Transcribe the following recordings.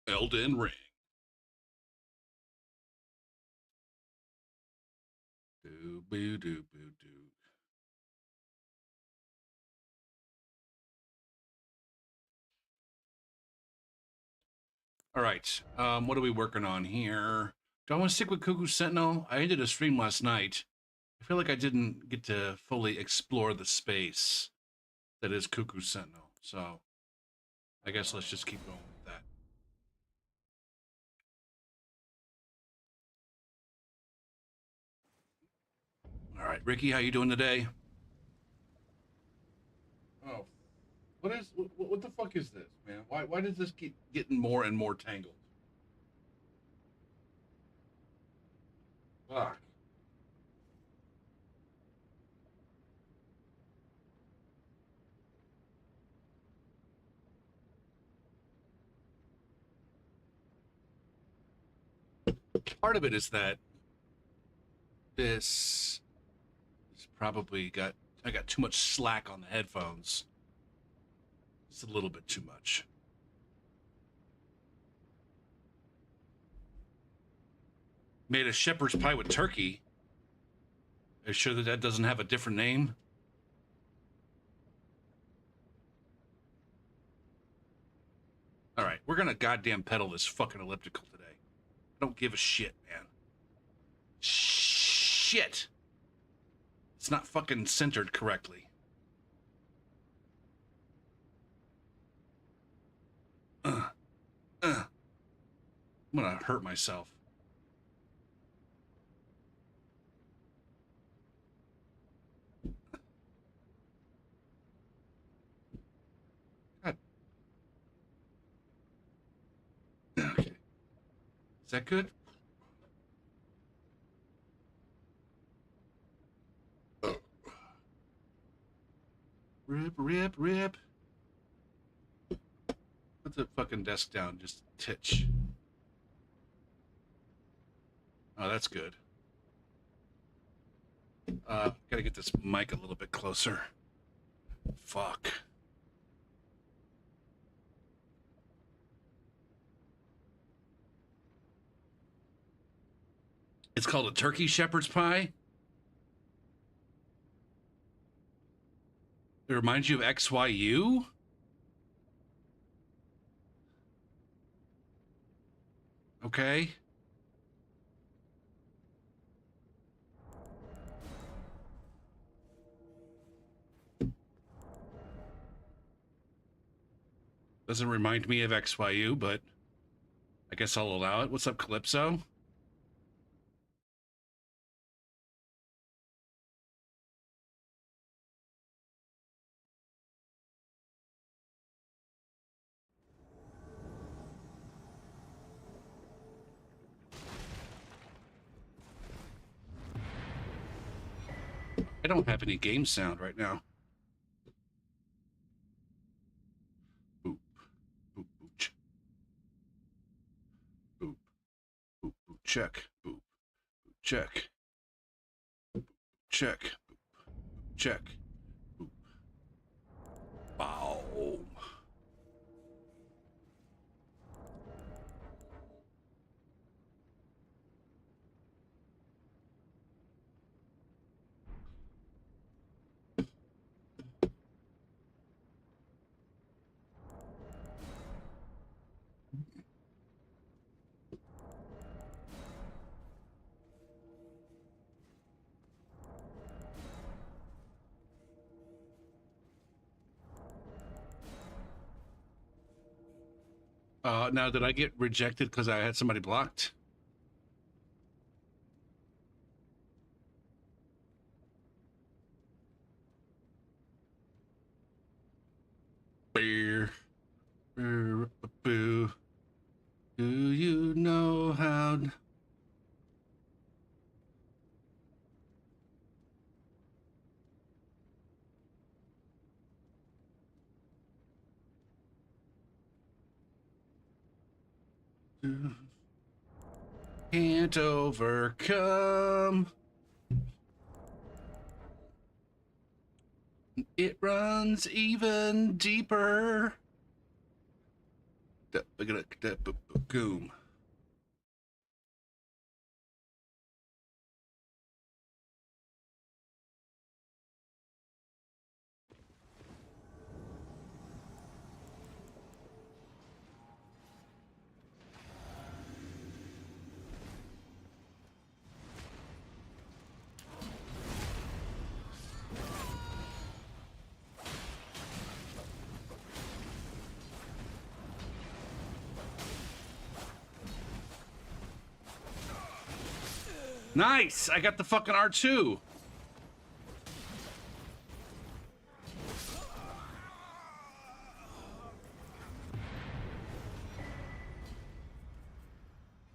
Elden Ring. Do boo do boo do. All right. What are we working on here? Do I want to stick with Cuckoo Sentinel? I ended a stream last night. I feel like I didn't get to fully explore the space that is Cuckoo Sentinel. So I guess let's just keep going with that. All right, Ricky, how you doing today? Oh, what the fuck is this, man? Why does this keep getting more and more tangled? Fuck. Part of it is that this probably I got too much slack on the headphones. It's a little bit too much. Made a shepherd's pie with turkey. Are you sure that that doesn't have a different name? All right, we're gonna goddamn pedal this fucking elliptical today. I don't give a shit, man. Shit. It's not fucking centered correctly. I'm gonna hurt myself. God. Okay. Is that good? Rip, rip, rip. Put the fucking desk down just a titch. Oh, that's good. Gotta get this mic a little bit closer. Fuck. It's called a turkey shepherd's pie. It reminds you of XYU? Okay. Doesn't remind me of XYU, but I guess I'll allow it. What's up, Calypso? I don't have any game sound right now. Boop, boop, boop, boop, boop, boop, check, boop, boop, check, boop, check, boop, check, boop. Bow. Now, did I get rejected because I had somebody blocked? Beer. Boo. Do you know how? Can't overcome. It runs even deeper. I got a goom. Nice! I got the fucking R2.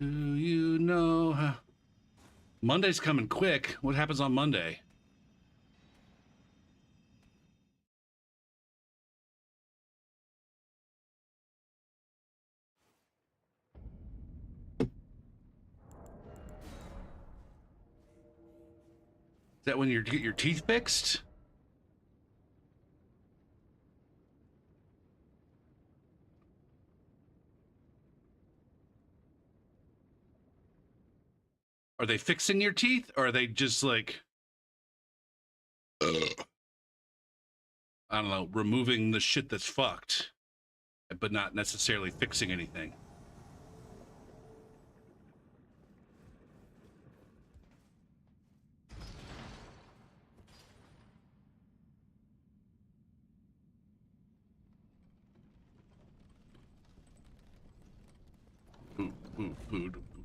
Do you know how... Monday's coming quick. What happens on Monday? Is that when you get your teeth fixed? Are they fixing your teeth, or are they just like, I don't know, removing the shit that's fucked, but not necessarily fixing anything?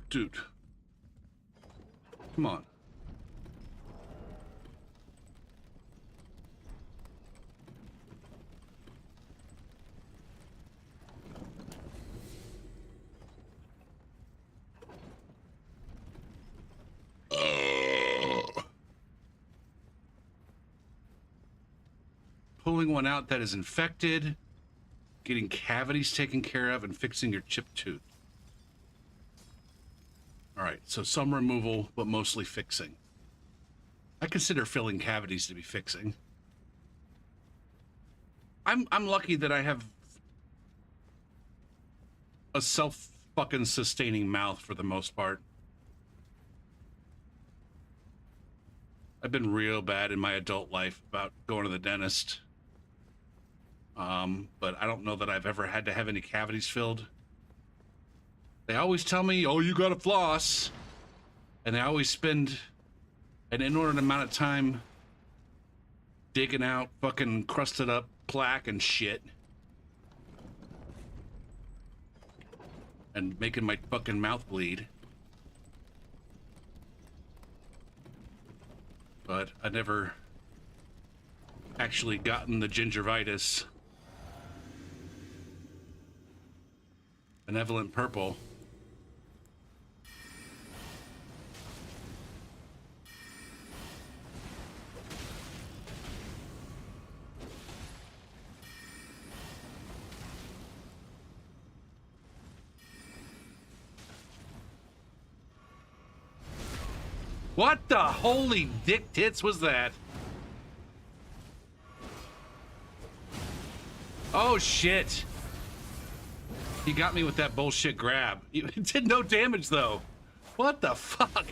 Dude. Come on. Pulling one out that is infected, getting cavities taken care of, and fixing your chipped tooth. All right, so some removal, but mostly fixing. I consider filling cavities to be fixing. I'm lucky that I have a self-fucking sustaining mouth for the most part. I've been real bad in my adult life about going to the dentist. But I don't know that I've ever had to have any cavities filled. They always tell me, oh, you gotta floss. And they always spend an inordinate amount of time digging out fucking crusted up plaque and shit. And making my fucking mouth bleed. But I never actually gotten the gingivitis. Benevolent purple. What the holy dick tits was that? Oh shit. He got me with that bullshit grab. It did no damage though. What the fuck?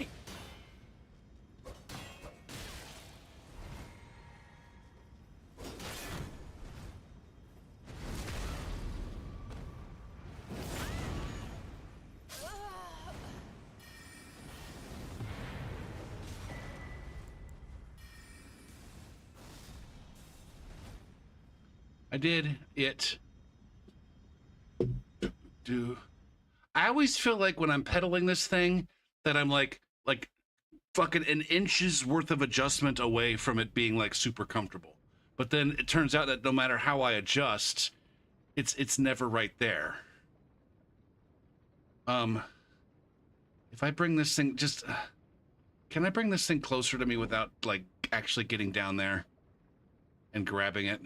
I did it. I always feel like when I'm pedaling this thing that I'm like fucking an inch's worth of adjustment away from it being like super comfortable. But then it turns out that no matter how I adjust, it's never right there. If I bring this thing just can I bring this thing closer to me without like actually getting down there and grabbing it?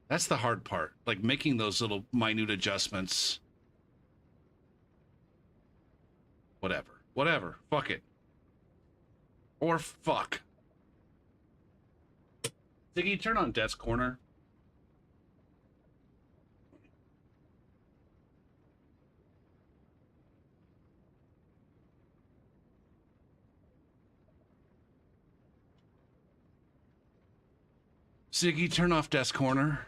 That's the hard part, like making those little minute adjustments. Whatever, fuck it. Or fuck. Ziggy, turn on Death's Corner. Ziggy, turn off desk corner.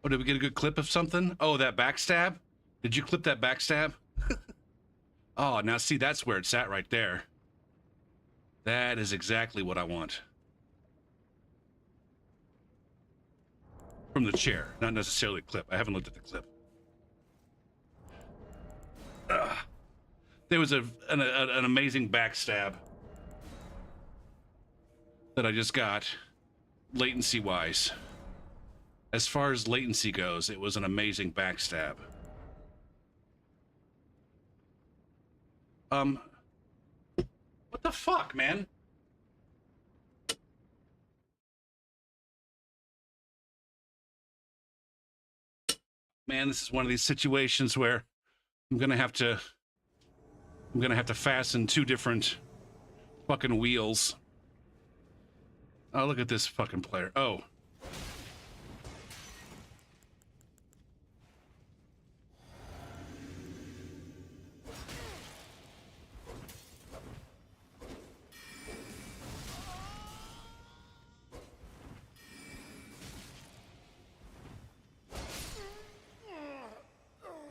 Oh, did we get a good clip of something? Oh, that backstab? Did you clip that backstab? Oh, now see, that's where it's at right there. That is exactly what I want. From the chair, not necessarily a clip. I haven't looked at the clip. There was an amazing backstab that I just got, latency-wise. As far as latency goes, it was an amazing backstab. What the fuck, man? Man, this is one of these situations where I'm gonna have to fasten two different fucking wheels. Oh, look at this fucking player. Oh.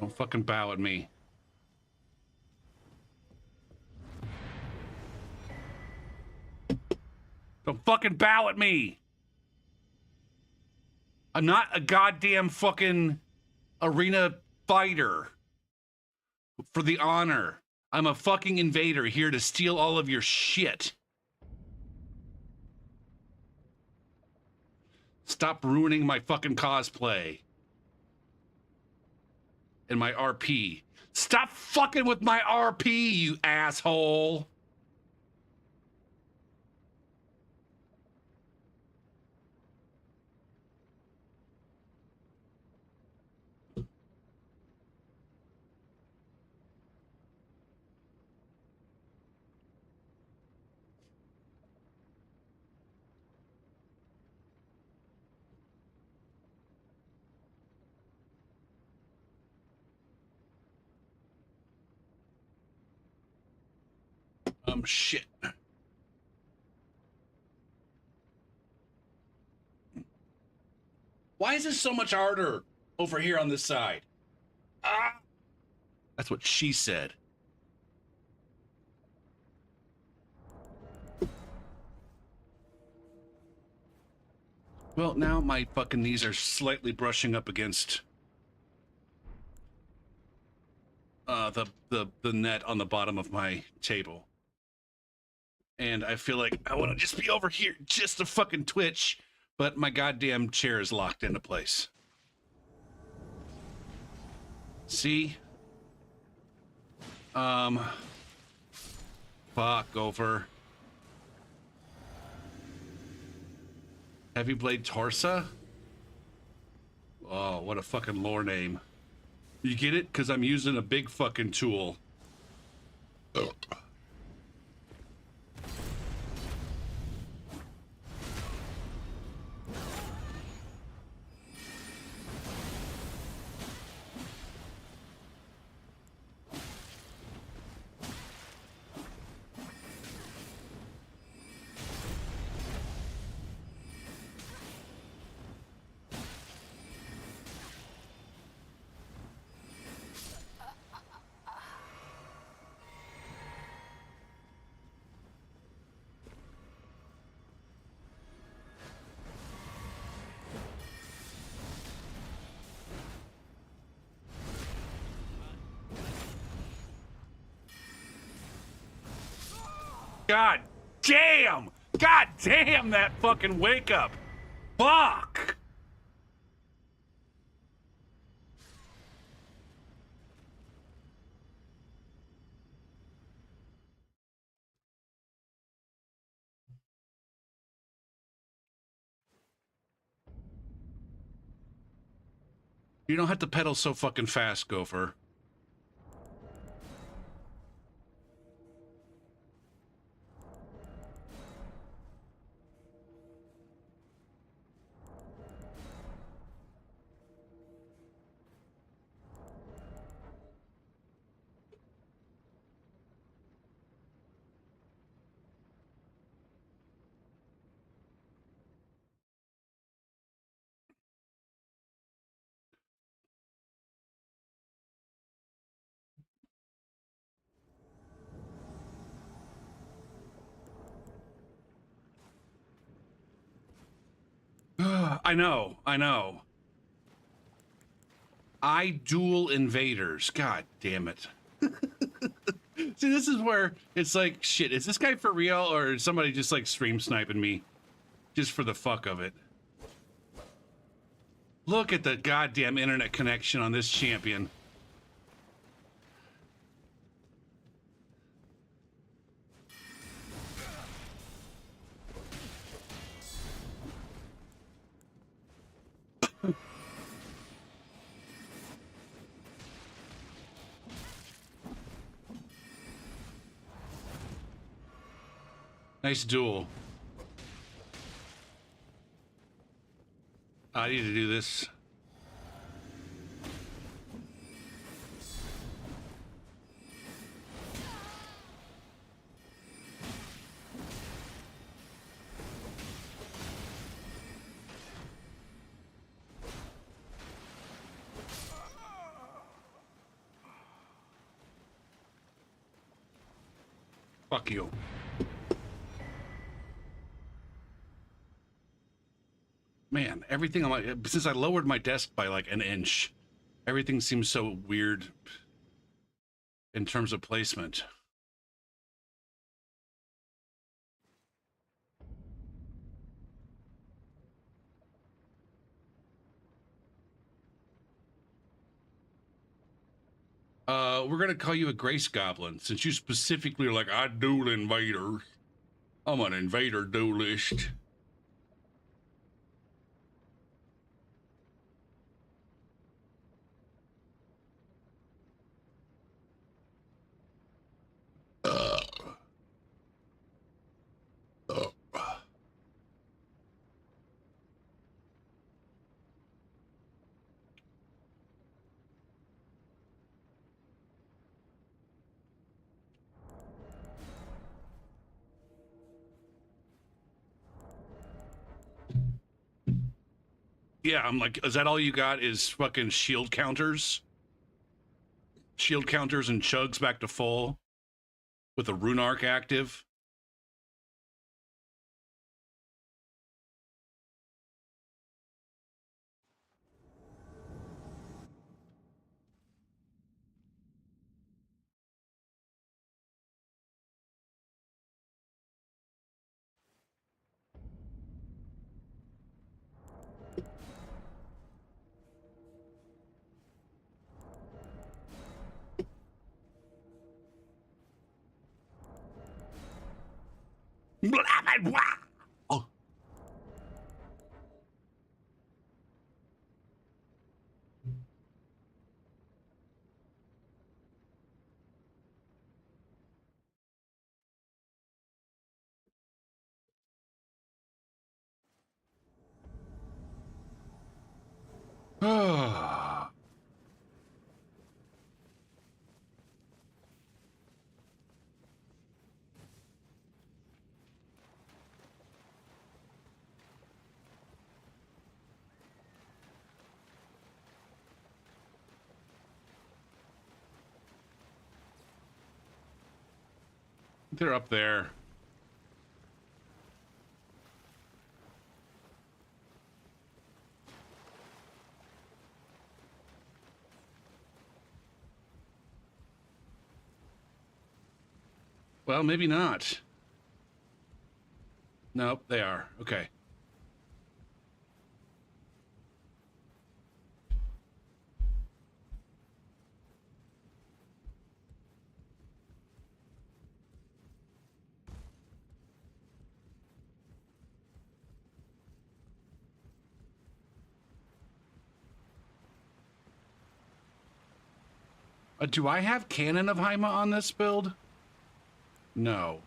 Don't fucking bow at me. Don't fucking bow at me! I'm not a goddamn fucking arena fighter for the honor. I'm a fucking invader here to steal all of your shit. Stop ruining my fucking cosplay. And my RP. Stop fucking with my RP, you asshole! Shit. Why is this so much harder over here on this side? Ah! That's what she said. Well, now my fucking knees are slightly brushing up against the net on the bottom of my table. And I feel like I want to just be over here just to fucking twitch, but my goddamn chair is locked into place. See? Fuck over. Heavy Blade Torsa? Oh, what a fucking lore name. You get it? Because I'm using a big fucking tool. Ugh. God damn! God damn that fucking wake up! Fuck! You don't have to pedal so fucking fast, Gopher. I know, I know. I duel invaders. God damn it. See, this is where it's like, shit, is this guy for real, or is somebody just like stream sniping me just for the fuck of it? Look at the goddamn internet connection on this champion. Nice duel. I need to do this. Fuck you. Man, everything on my, since I lowered my desk by like an inch, everything seems so weird in terms of placement. We're gonna call you a Grace Goblin, since you specifically are like, I duel invaders. I'm an invader duelist. Yeah, I'm like, is that all you got is fucking shield counters? Shield counters and chugs back to full with a rune arc active? Oh. They're up there. Well, maybe not. Nope, they are. Okay. Do I have Cannon of Haima on this build? No.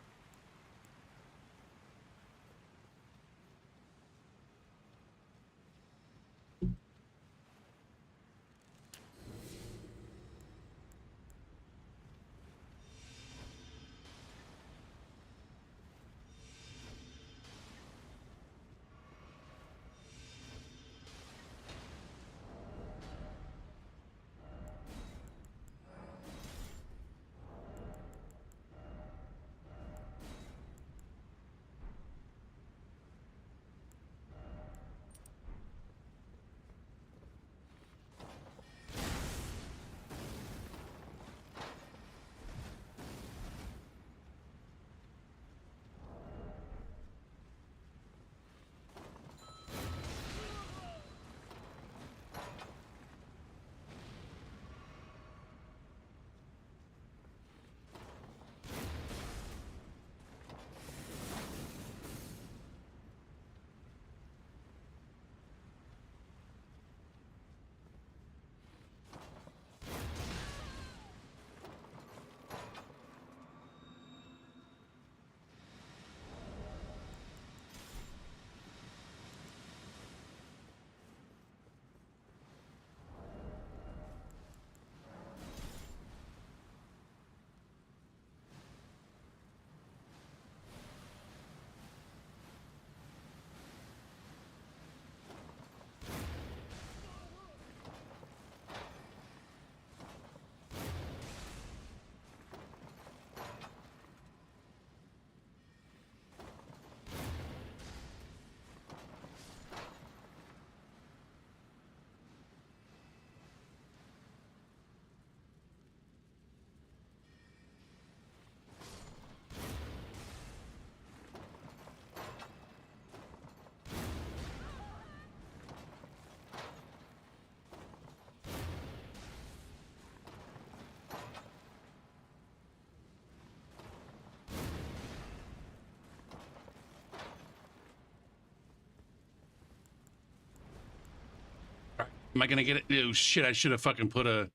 Am I gonna get it? Oh shit! I should have fucking put a.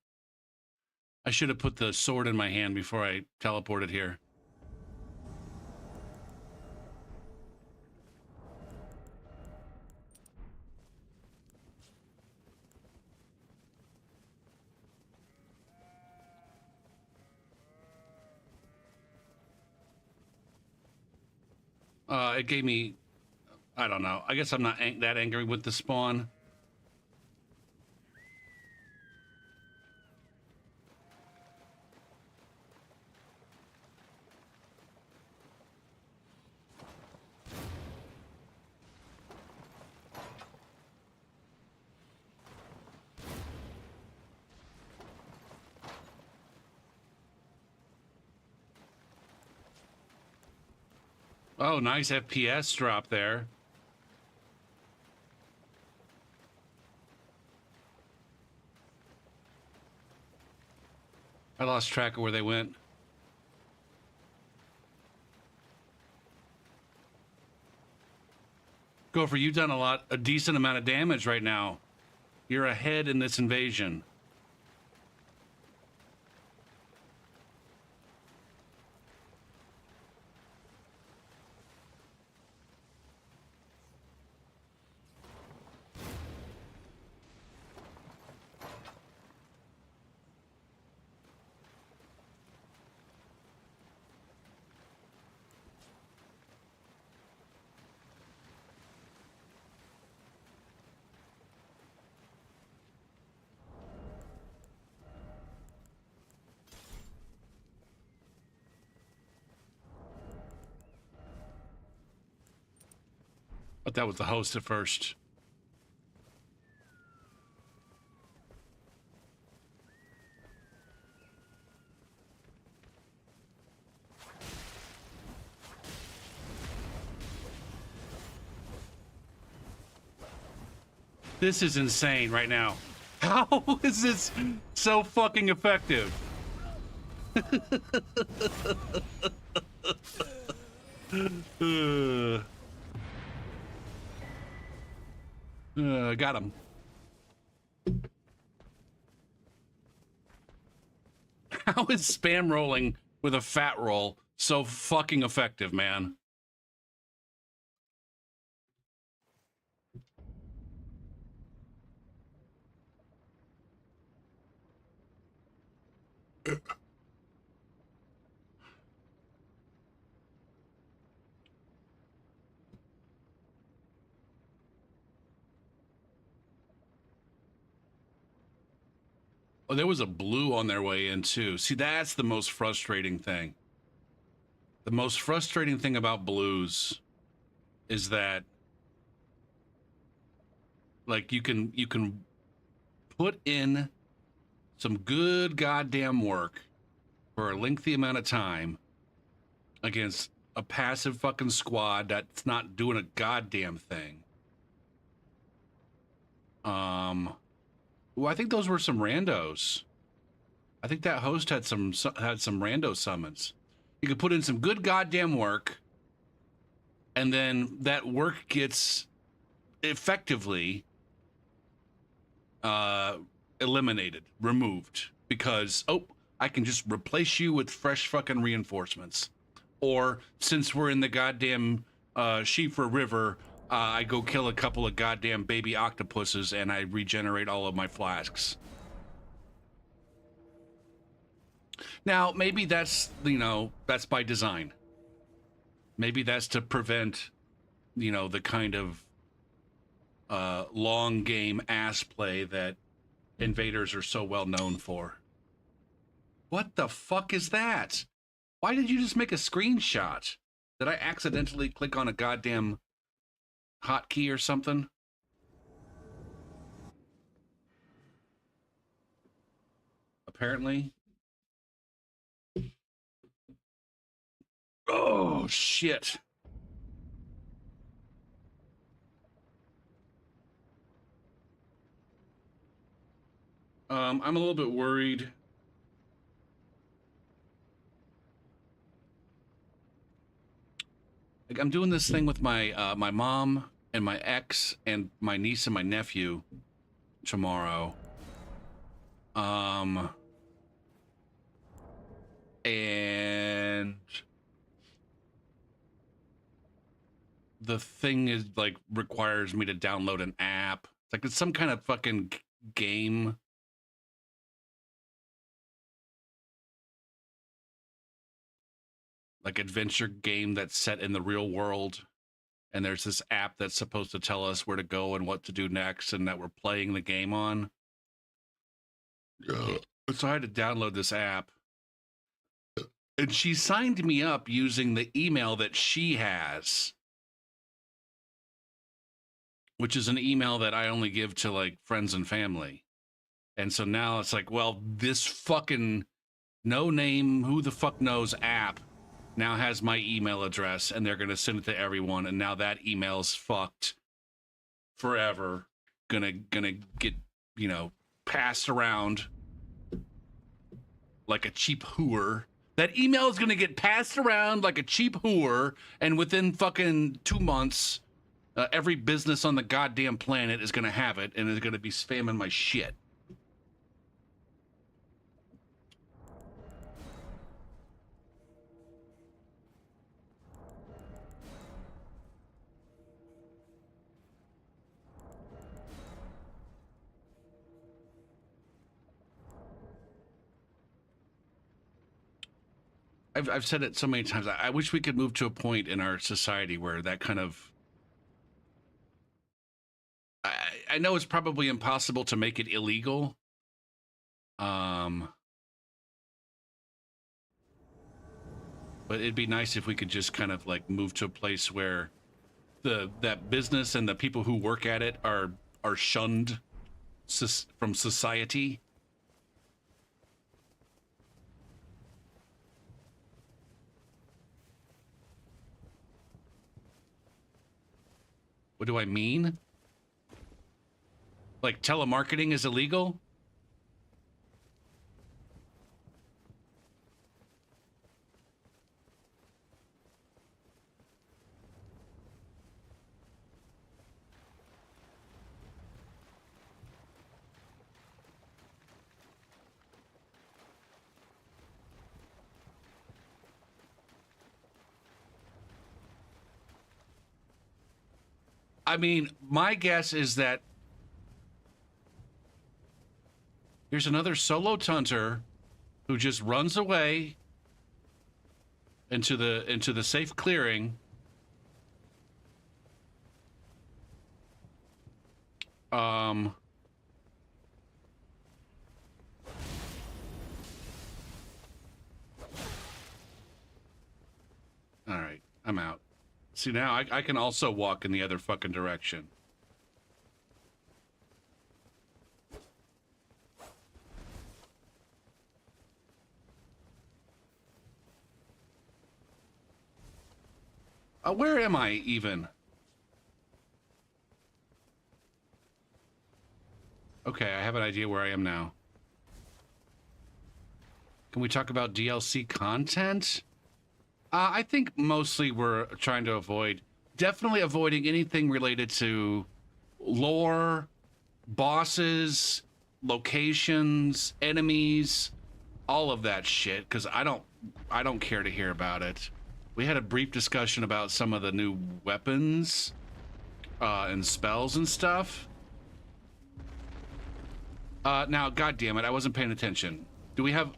I should have put the sword in my hand before I teleported here. It gave me. I don't know. I guess I'm not that angry with the spawn. Oh, nice FPS drop there. I lost track of where they went. Gopher, you've done a decent amount of damage right now. You're ahead in this invasion. But that was the host at first. This is insane right now. How is this so fucking effective? Got him. How is spam rolling with a fat roll so fucking effective, man? Oh, there was a blue on their way in too. See, that's the most frustrating thing. The most frustrating thing about blues is that like you can put in some good goddamn work for a lengthy amount of time against a passive fucking squad that's not doing a goddamn thing. Well, I think those were some randos. I think that host had some rando summons. You could put in some good goddamn work, and then that work gets effectively eliminated, removed, because, oh, I can just replace you with fresh fucking reinforcements. Or, since we're in the goddamn Shifra River, I go kill a couple of goddamn baby octopuses and I regenerate all of my flasks. Now, maybe that's, you know, that's by design. Maybe that's to prevent, you know, the kind of long game ass play that invaders are so well known for. What the fuck is that? Why did you just make a screenshot? Did I accidentally click on a goddamn hotkey or something? Apparently. Oh, shit. I'm a little bit worried. Like, I'm doing this thing with my my mom and my ex and my niece and my nephew, tomorrow. And the thing is like requires me to download an app. It's like it's some kind of fucking game. Like adventure game that's set in the real world. And there's this app that's supposed to tell us where to go and what to do next and that we're playing the game on. So I had to download this app. And she signed me up using the email that she has, which is an email that I only give to like friends and family. And so now it's like, well, this fucking no name, who the fuck knows app now has my email address and they're going to send it to everyone. And now that email's fucked forever. Gonna get, you know, passed around like a cheap hooer. That email is going to get passed around like a cheap hooer, and within fucking 2 months, every business on the goddamn planet is going to have it, and is going to be spamming my shit. I've said it so many times. I wish we could move to a point in our society where that kind of... I know it's probably impossible to make it illegal. But it'd be nice if we could just kind of like move to a place where that business and the people who work at it are shunned from society. What do I mean? Like telemarketing is illegal? I mean, my guess is that here's another solo tunter who just runs away into the safe clearing. All right, I'm out. See, now I can also walk in the other fucking direction. Where am I even? Okay, I have an idea where I am now. Can we talk about DLC content? I think mostly we're trying to definitely avoiding anything related to lore, bosses, locations, enemies, all of that shit, because I don't care to hear about it. We had a brief discussion about some of the new weapons and spells and stuff. Now, God damn it, I wasn't paying attention. Do we have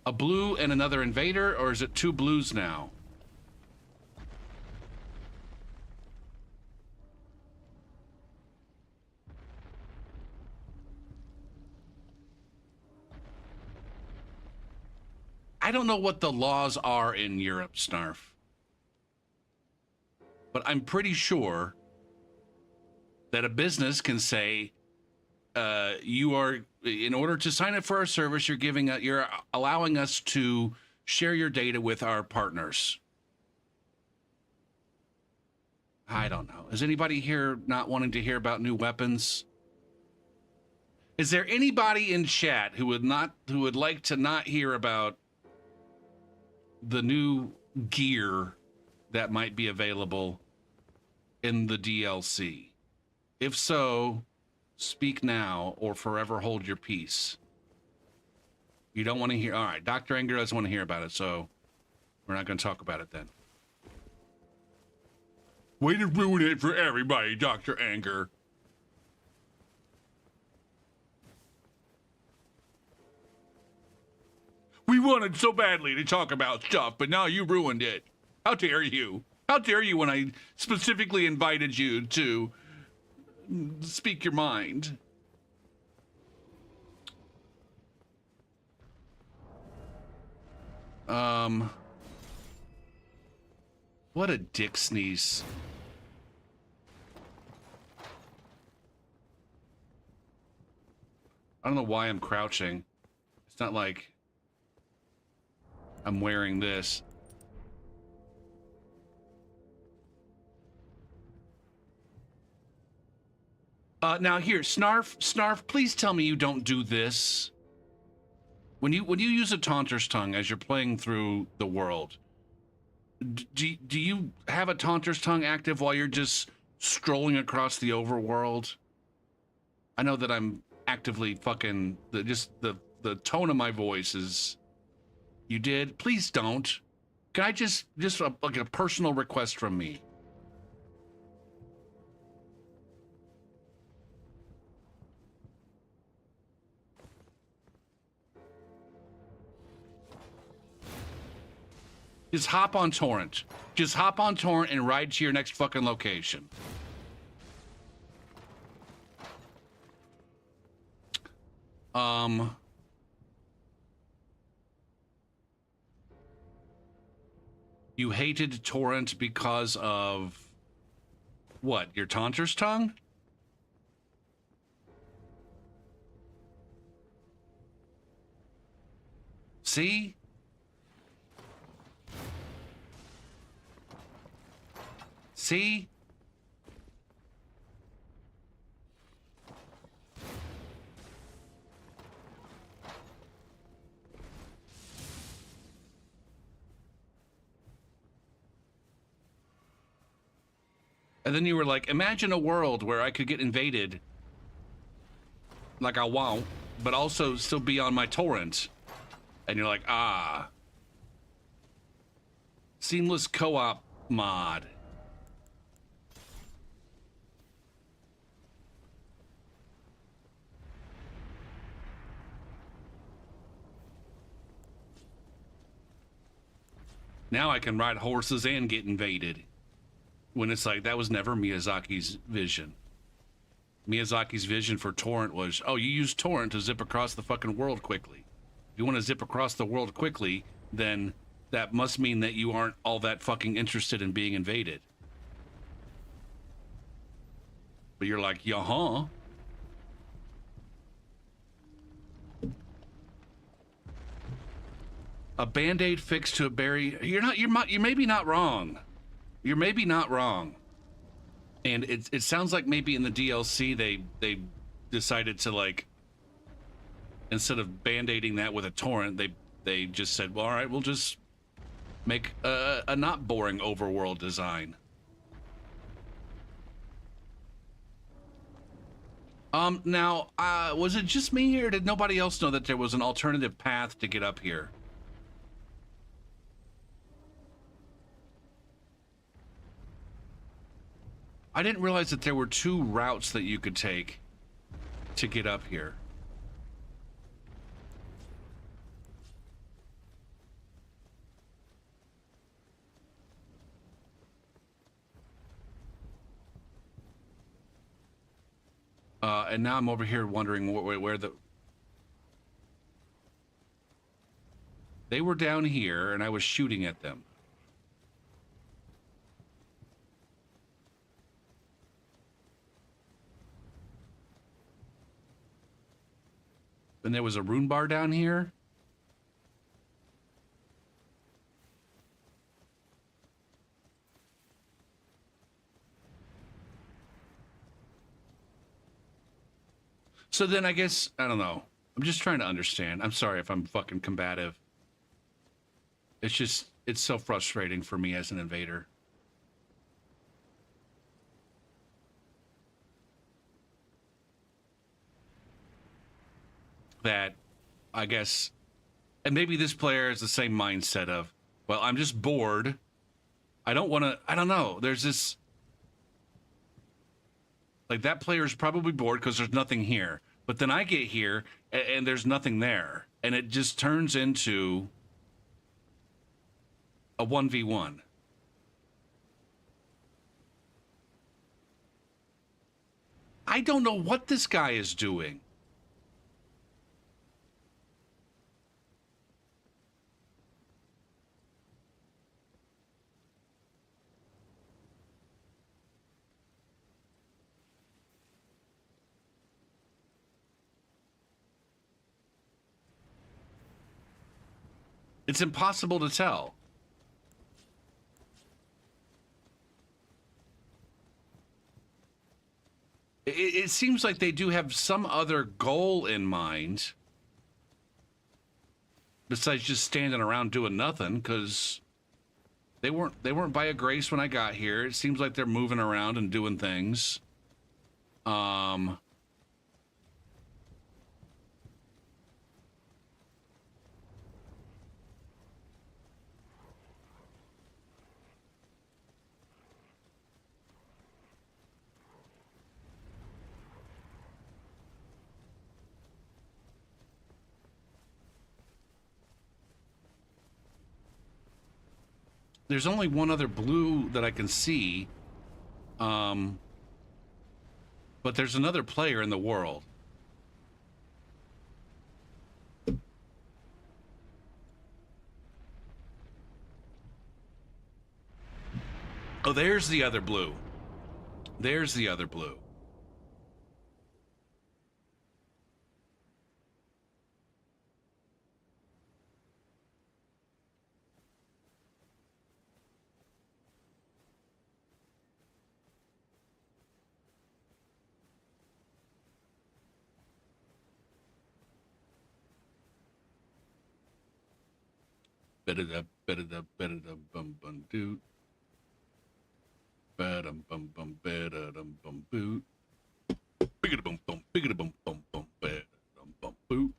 a blue and another invader, or is it 2 blues now? I don't know what the laws are in Europe, Snarf. But I'm pretty sure that a business can say, you are, in order to sign up for our service, you're allowing us to share your data with our partners. I don't know. Is anybody here not wanting to hear about new weapons? Is there anybody in chat who would like to not hear about the new gear that might be available in the DLC? If so, Speak now or forever hold your peace. You don't want to hear. All right, Dr. Anger doesn't want to hear about it, so we're not going to talk about it then. Way to ruin it for everybody, Dr. Anger. We wanted so badly to talk about stuff, but now you ruined it. How dare you? How dare you when I specifically invited you to speak your mind? What a dick sneeze. I don't know why I'm crouching. It's not like I'm wearing this. Now here, Snarf, please tell me you don't do this. When you use a Taunter's Tongue as you're playing through the world, do you have a Taunter's Tongue active while you're just strolling across the overworld? I know that I'm actively fucking the tone of my voice is. You did? Please don't. Can I just like a personal request from me? Just hop on Torrent. Just hop on Torrent and ride to your next fucking location. You hated Torrent because of what? Your Taunter's Tongue? See? See? And then you were like, imagine a world where I could get invaded. Like I won't, but also still be on my torrent. And you're like, ah. Seamless co-op mod. Now I can ride horses and get invaded. When it's like, that was never Miyazaki's vision. Miyazaki's vision for Torrent was, oh, you use Torrent to zip across the fucking world quickly. If you want to zip across the world quickly, then that must mean that you aren't all that fucking interested in being invaded. But you're like, yeah-huh. A Band-Aid fixed to a berry. You're maybe not wrong. You're maybe not wrong. And it sounds like maybe in the DLC they decided to, like, instead of band-aiding that with a torrent, they just said, well, all right, we'll just make a not boring overworld design. Now, was it just me or did nobody else know that there was an alternative path to get up here? I didn't realize that there were two routes that you could take to get up here. And now I'm over here wondering where the... They were down here and I was shooting at them. And there was a rune bar down here. So then I guess, I don't know. I'm just trying to understand. I'm sorry if I'm fucking combative. It's just, it's so frustrating for me as an invader. that I guess, and maybe this player has the same mindset of, well, I'm just bored. I don't want to, I don't know. There's this, like, that player's probably bored because there's nothing here. But then I get here and there's nothing there. And it just turns into a 1v1. I don't know what this guy is doing. It's impossible to tell. It seems like they do have some other goal in mind besides just standing around doing nothing, because they weren't by a grace when I got here. It seems like they're moving around and doing things. There's only one other blue that I can see. But there's another player in the world. Oh, there's the other blue. There's the other blue. Bada bada bada bum bum doot. Bada bum bum bada bum boot. Biggada bum bum biggada bum bum bum bada bum boot.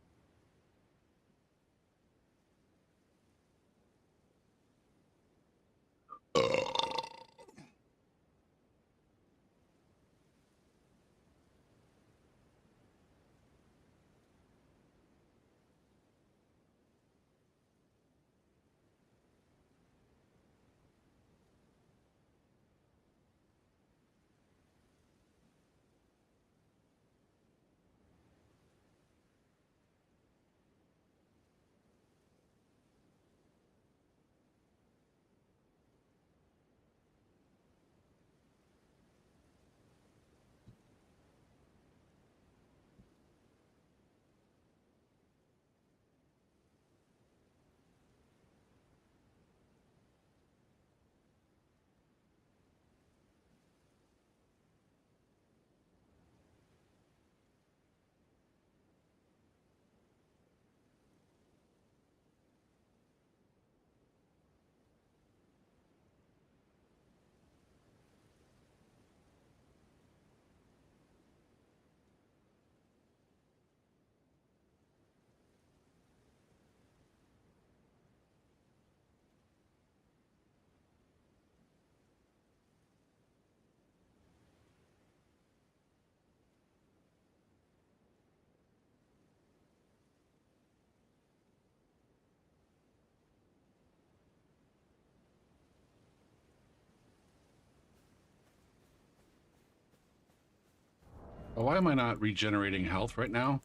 Oh, why am I not regenerating health right now?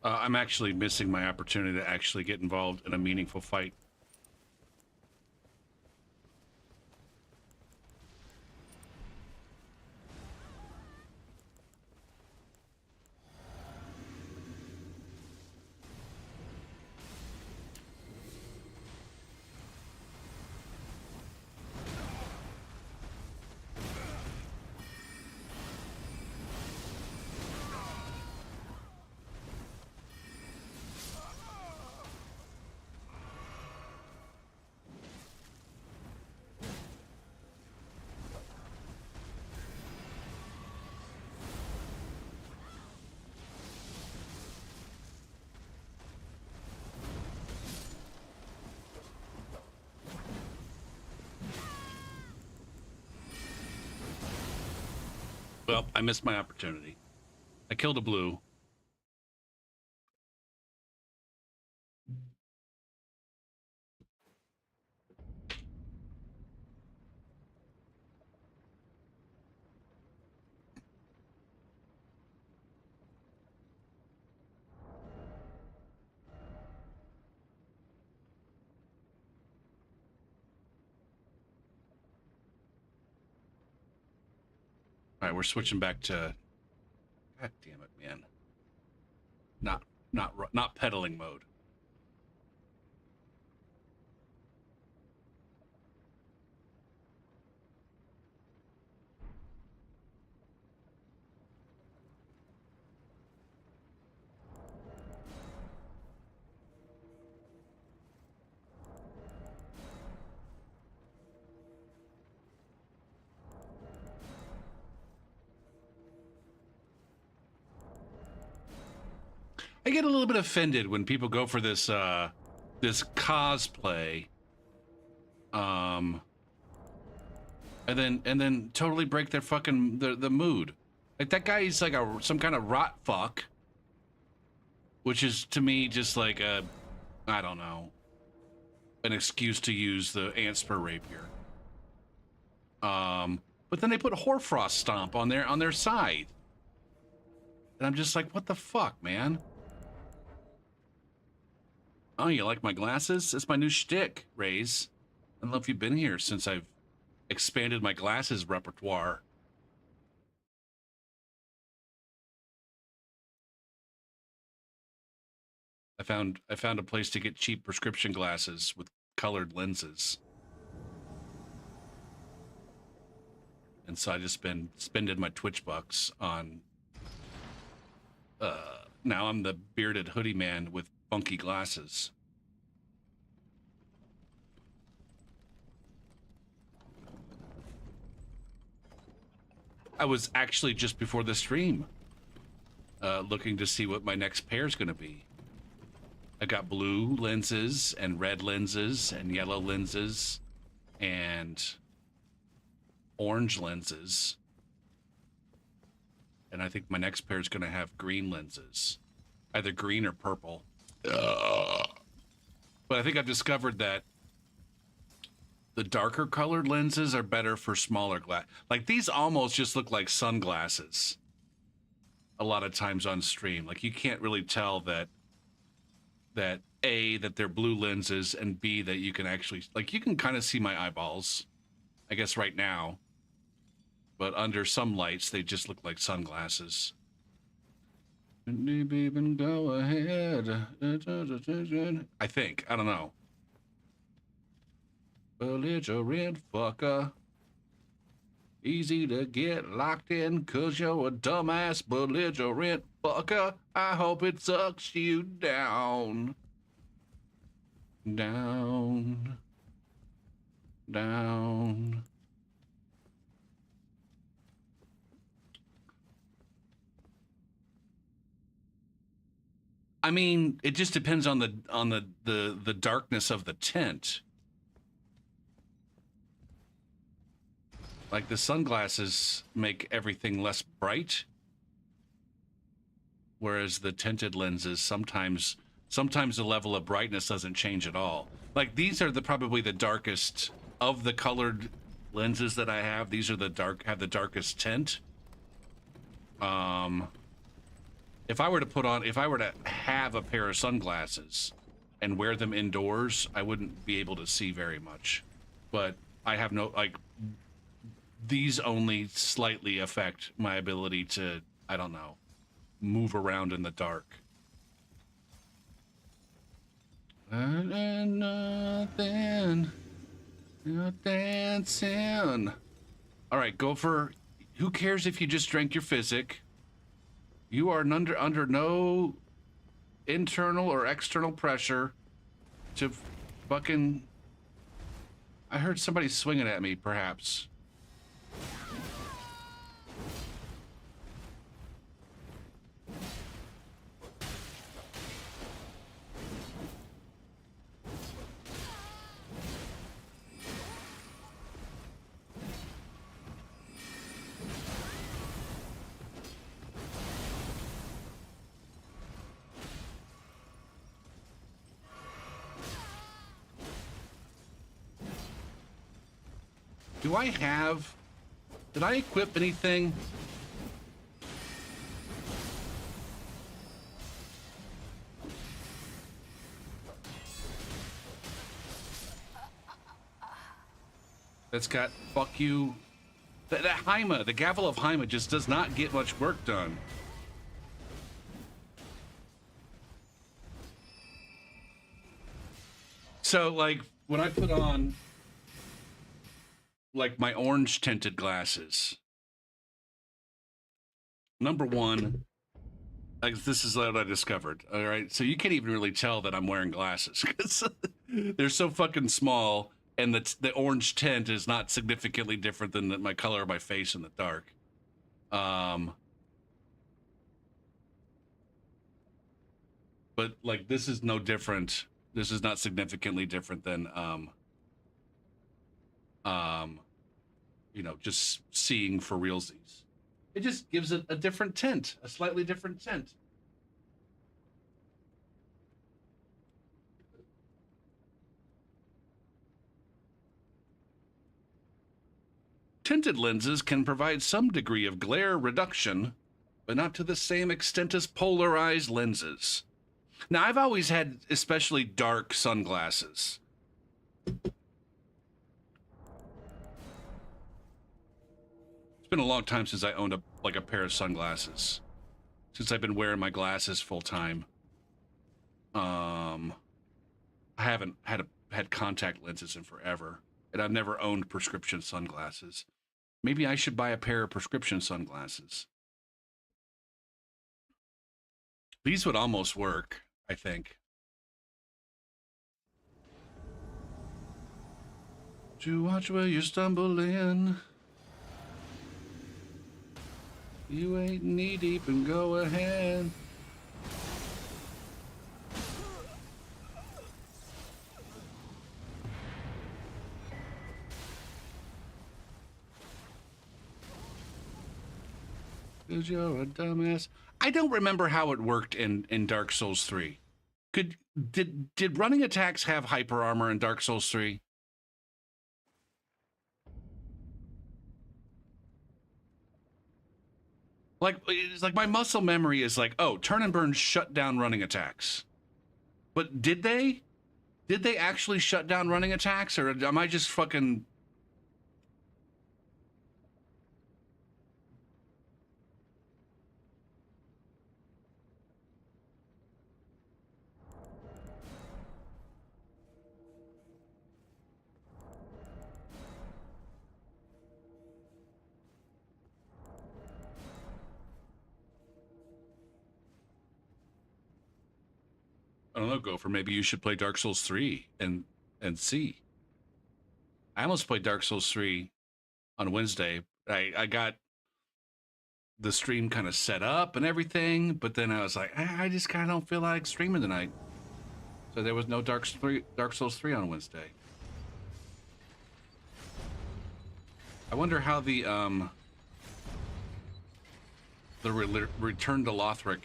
I'm actually missing my opportunity to actually get involved in a meaningful fight. Well, I missed my opportunity. I killed a blue. All right, we're switching back to. God damn it, man! Not pedaling mode. I get a little bit offended when people go for this this cosplay, and then totally break their fucking the mood. Like that guy is like some kind of rot fuck, which is to me just like a, I don't know, an excuse to use the Antspur rapier. But then they put Hoarfrost Stomp on their side, and I'm just like, what the fuck, man? Oh, you like my glasses? It's my new shtick, Raze. I don't know if you've been here since I've expanded my glasses repertoire. I found a place to get cheap prescription glasses with colored lenses. And so I just been spending my Twitch bucks on now I'm the bearded hoodie man with funky glasses. I was actually just before the stream looking to see what my next pair is going to be. I got blue lenses and red lenses and yellow lenses and orange lenses. And I think my next pair is going to have green lenses, either green or purple. But I think I've discovered that the darker colored lenses are better for smaller glass. Like these almost just look like sunglasses a lot of times on stream. Like you can't really tell that A, that they're blue lenses, and B, that you can actually, like you can kind of see my eyeballs, I guess right now. But under some lights, they just look like sunglasses. Go ahead. I think. I don't know. Belligerent fucker. Easy to get locked in cause you're a dumbass belligerent fucker. I hope it sucks you down. Down. Down. I mean, it just depends on the darkness of the tint. Like the sunglasses make everything less bright, whereas the tinted lenses sometimes the level of brightness doesn't change at all. Like these are probably the darkest of the colored lenses that I have. These are have the darkest tint. If I were to have a pair of sunglasses and wear them indoors, I wouldn't be able to see very much. But I have no, like, these only slightly affect my ability to, I don't know, move around in the dark. And nothing, no dancing. All right, go for, who cares if you just drank your physic? You are under no internal or external pressure to fucking... I heard somebody swinging at me, perhaps. Do I have... Did I equip anything? That's got fuck you. That Haima, the gavel of Haima just does not get much work done. So, like, when I put on, like, my orange tinted glasses, number one, like, this is what I discovered. All right. So you can't even really tell that I'm wearing glasses because they're so fucking small. And the orange tint is not significantly different than my color of my face in the dark. But like, this is no different. This is not significantly different than, you know, just seeing for realsies. It just gives it a different tint, a slightly different tint. Tinted lenses can provide some degree of glare reduction, but not to the same extent as polarized lenses. Now, I've always had especially dark sunglasses. It's been a long time since I owned a pair of sunglasses. Since I've been wearing my glasses full time. I haven't had contact lenses in forever, and I've never owned prescription sunglasses. Maybe I should buy a pair of prescription sunglasses. These would almost work, I think. To watch where you stumble in. You ain't knee deep and go ahead. Cause you're a dumbass. I don't remember how it worked in Dark Souls 3. Did running attacks have hyper armor in Dark Souls 3? Like, it's like my muscle memory is like, oh, turn and burn shut down running attacks. But did they? Did they actually shut down running attacks, or am I just fucking... I don't know, Gopher, maybe you should play Dark Souls 3 and see. I almost played Dark Souls 3 on Wednesday. I got the stream kind of set up and everything, but then I was like, I just kind of don't feel like streaming tonight. So there was no Dark Souls 3 on Wednesday. I wonder how the Return to Lothric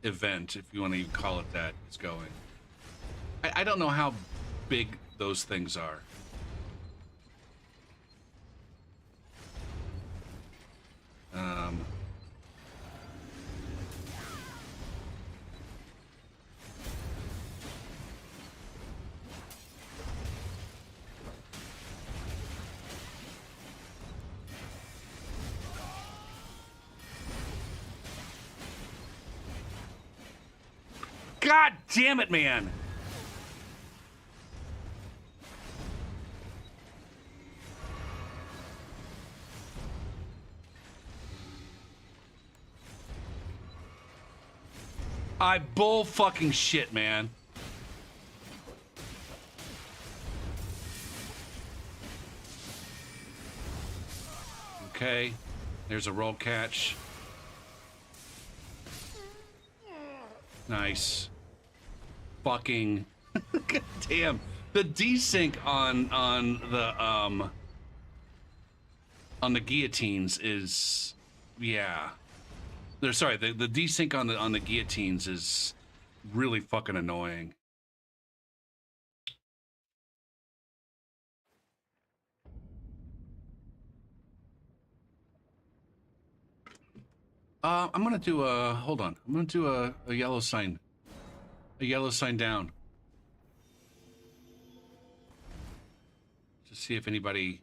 event, if you want to even call it that, is going. I don't know how big those things are. God damn it, man! I bull fucking shit, man. Okay, there's a roll catch. Nice. Fucking God damn. The desync on the guillotines is, yeah. They're sorry, the desync on the guillotines is really fucking annoying. I'm gonna do a, hold on. I'm gonna do a yellow sign. A yellow sign down. To see if anybody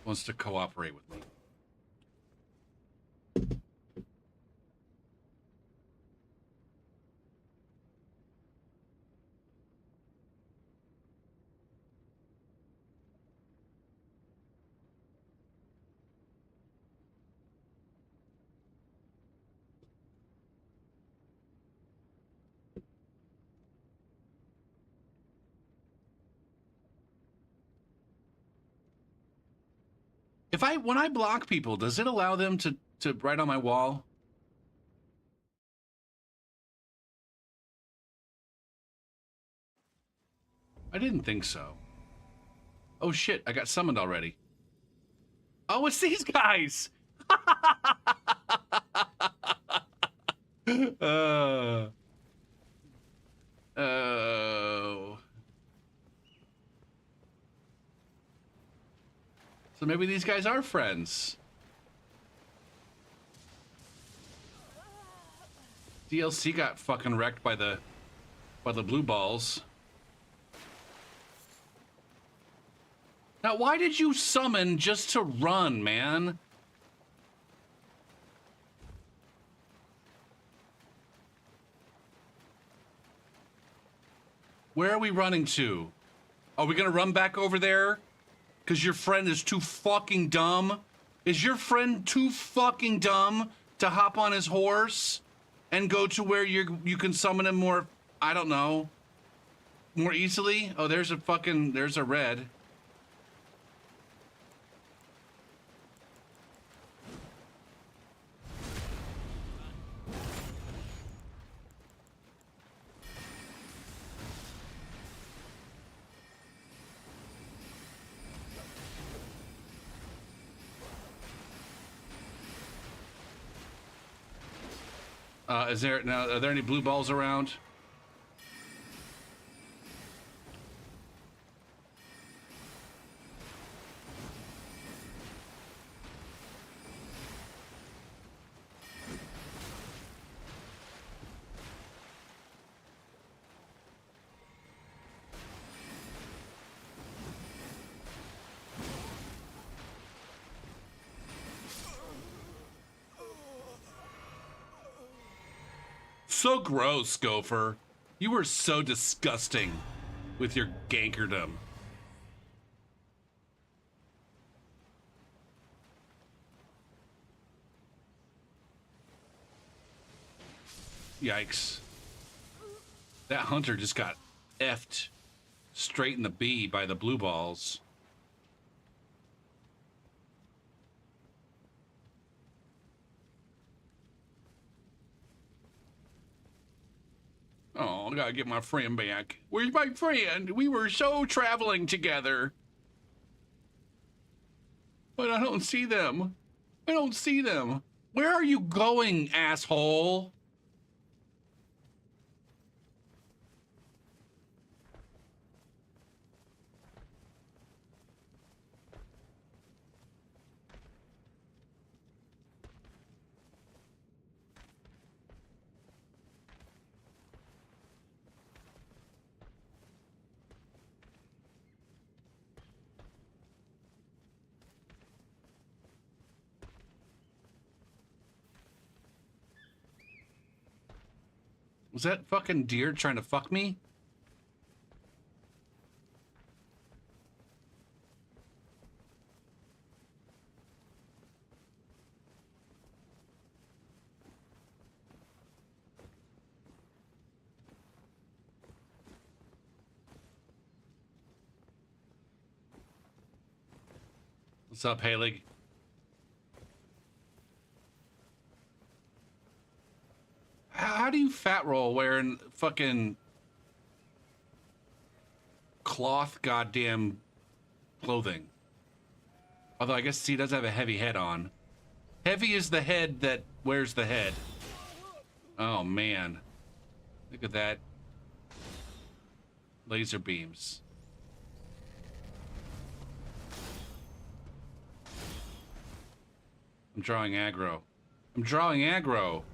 wants to cooperate with me. When I block people, does it allow them to write on my wall? I didn't think so. Oh shit, I got summoned already. Oh, it's these guys! Oh. So maybe these guys are friends. DLC got fucking wrecked by the blue balls. Now, why did you summon just to run, man? Where are we running to? Are we gonna run back over there? Because your friend is too fucking dumb? Is your friend too fucking dumb to hop on his horse and go to where you can summon him more, I don't know, more easily? Oh, there's a red. Are there any blue balls around? So gross, Gopher. You were so disgusting with your gankerdom. Yikes. That hunter just got effed straight in the B by the blue balls. Oh, I gotta get my friend back. Where's my friend? We were so traveling together. But I don't see them. I don't see them. Where are you going, asshole? Was that fucking deer trying to fuck me? What's up, Haley? How do you fat roll wearing fucking cloth goddamn clothing? Although I guess he does have a heavy head on. Heavy is the head that wears the head. Oh man. Look at that. Laser beams. I'm drawing aggro. I'm drawing aggro.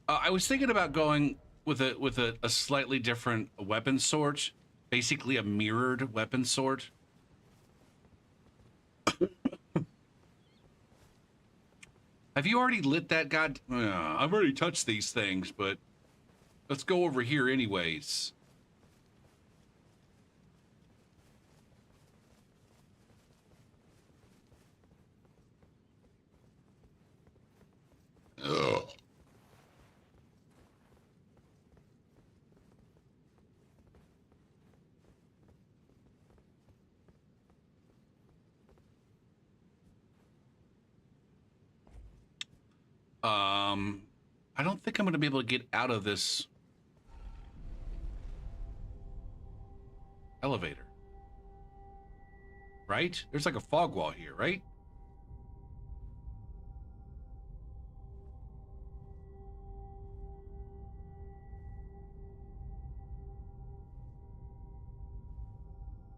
I was thinking about going with a slightly different weapon sort, basically a mirrored weapon sort. Have you already lit that god? I've already touched these things, but let's go over here anyways. Ugh. I don't think I'm going to be able to get out of this elevator. Right? There's like a fog wall here, right?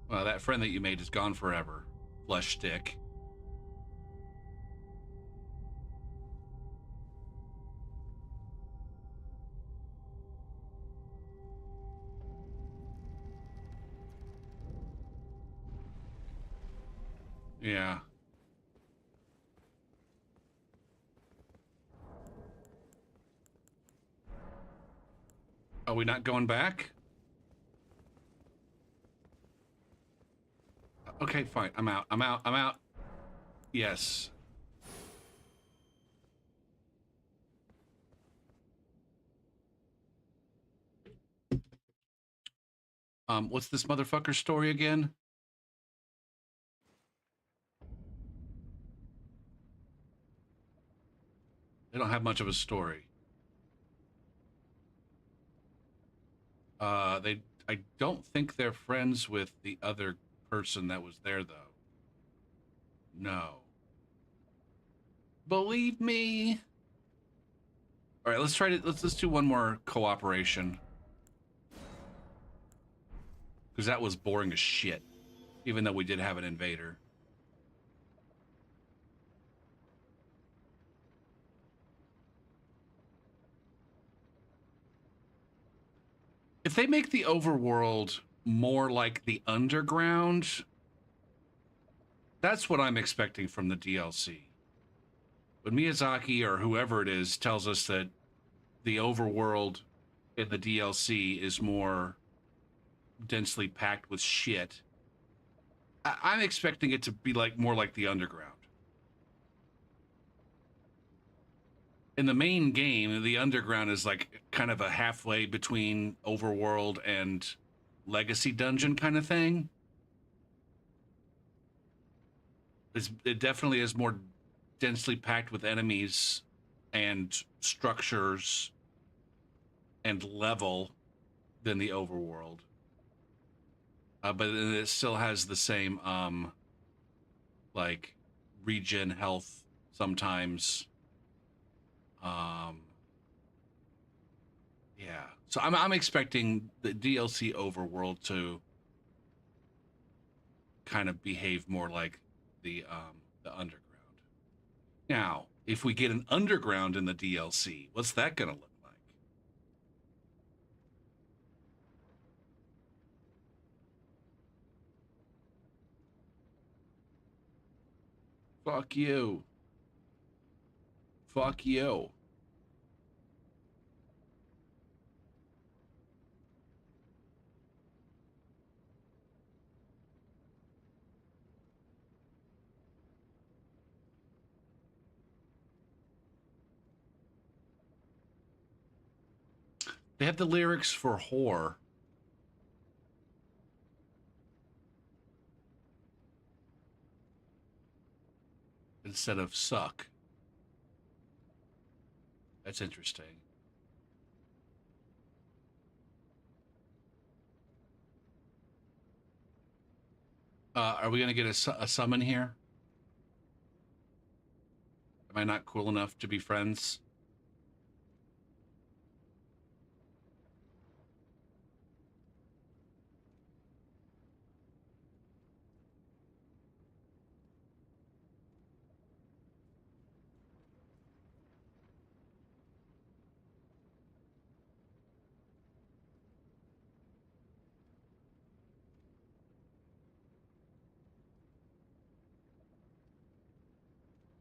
Well, that friend that you made is gone forever. Flesh stick. Yeah. Are we not going back? Okay, fine. I'm out. I'm out. I'm out. Yes. What's this motherfucker's story again? They don't have much of a story. I don't think they're friends with the other person that was there, though. No. Believe me. All right, let's try to let's do one more cooperation. Because that was boring as shit, even though we did have an invader. If they make the overworld more like the underground, that's what I'm expecting from the DLC. When Miyazaki or whoever it is tells us that the overworld in the DLC is more densely packed with shit, I'm expecting it to be like more like the underground. In the main game, the underground is like kind of a halfway between overworld and legacy dungeon kind of thing. It definitely is more densely packed with enemies and structures and level than the overworld. But it still has the same like regen health sometimes. Um, yeah. So I'm expecting the DLC overworld to kind of behave more like the underground. Now, if we get an underground in the DLC, what's that gonna look like? Fuck you. Fuck you. They have the lyrics for whore instead of suck. That's interesting. Are we going to get a summon here? Am I not cool enough to be friends?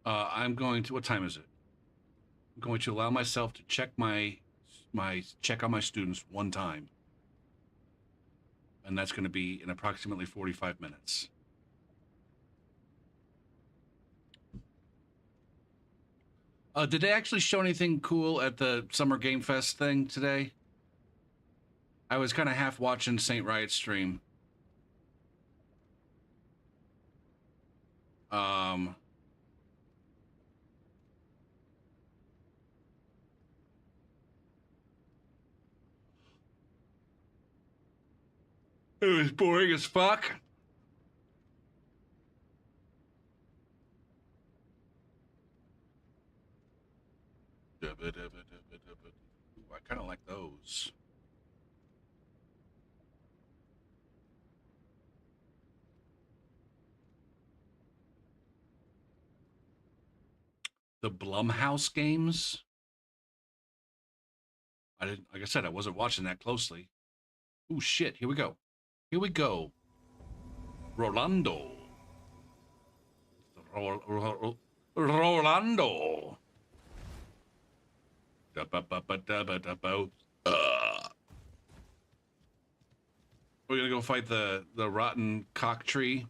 I'm going to, what time is it? I'm going to allow myself to check check on my students one time. And that's going to be in approximately 45 minutes. Did they actually show anything cool at the Summer Game Fest thing today? I was kind of half watching Saint Riot's stream. It was boring as fuck. Ooh, I kind of like those. The Blumhouse games. I didn't, like I said, I wasn't watching that closely. Ooh, shit. Here we go. Here we go. Rolando. Rolando. We're gonna go fight the rotten cock tree.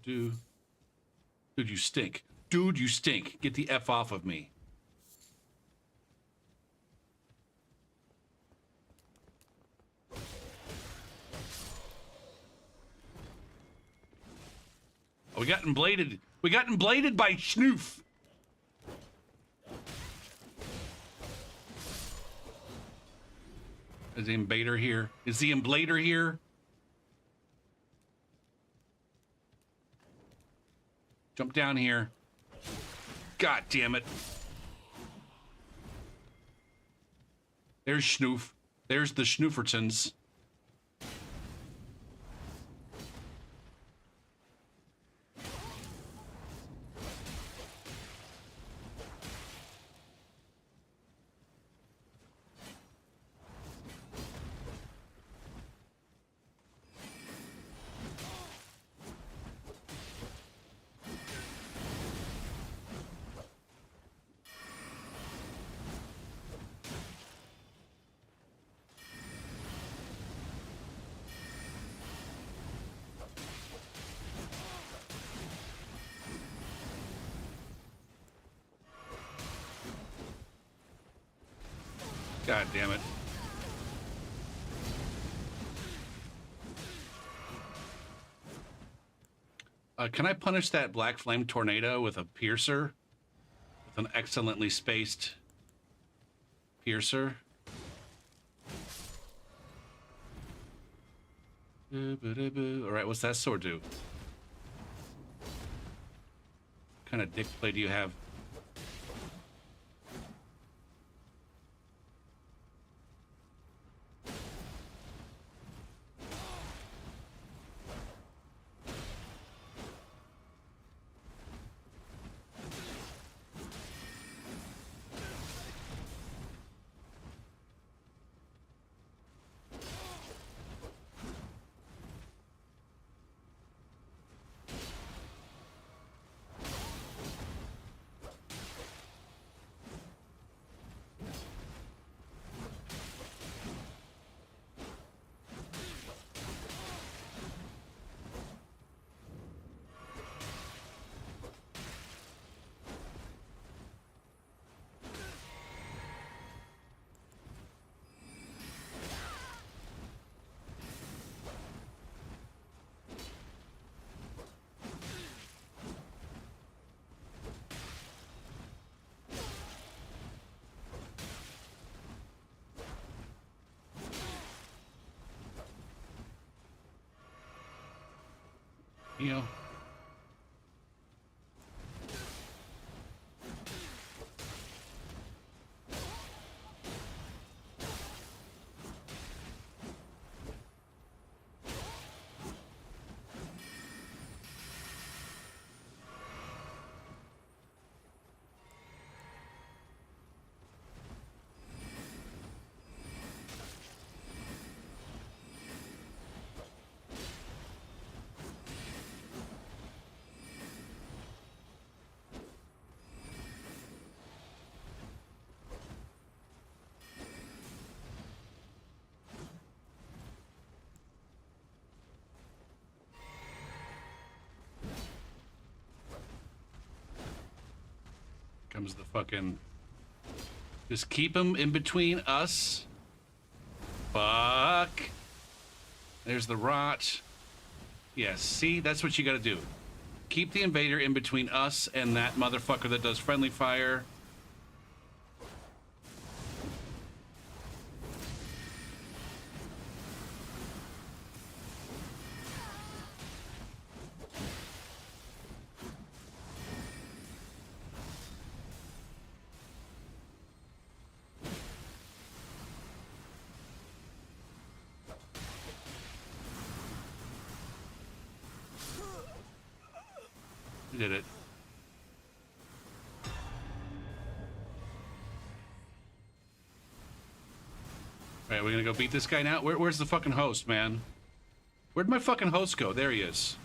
Dude, you stink. Dude, you stink. Get the F off of me. Oh, we got bladed. We got bladed by Schnoof. Is the Emblader here? Is the Emblader here? Jump down here. God damn it. There's Schnoof. There's the Schnoofertons. God damn it. Can I punish that black flame tornado with a piercer? With an excellently spaced piercer? Alright, what's that sword do? What kind of dick play do you have? Heal. Comes the fucking... Just keep him in between us. Fuck. There's the rot. Yes, see? That's what you gotta do. Keep the invader in between us and that motherfucker that does friendly fire. We did it. Alright, we're gonna go beat this guy now? Where's the fucking host, man? Where'd my fucking host go? There he is.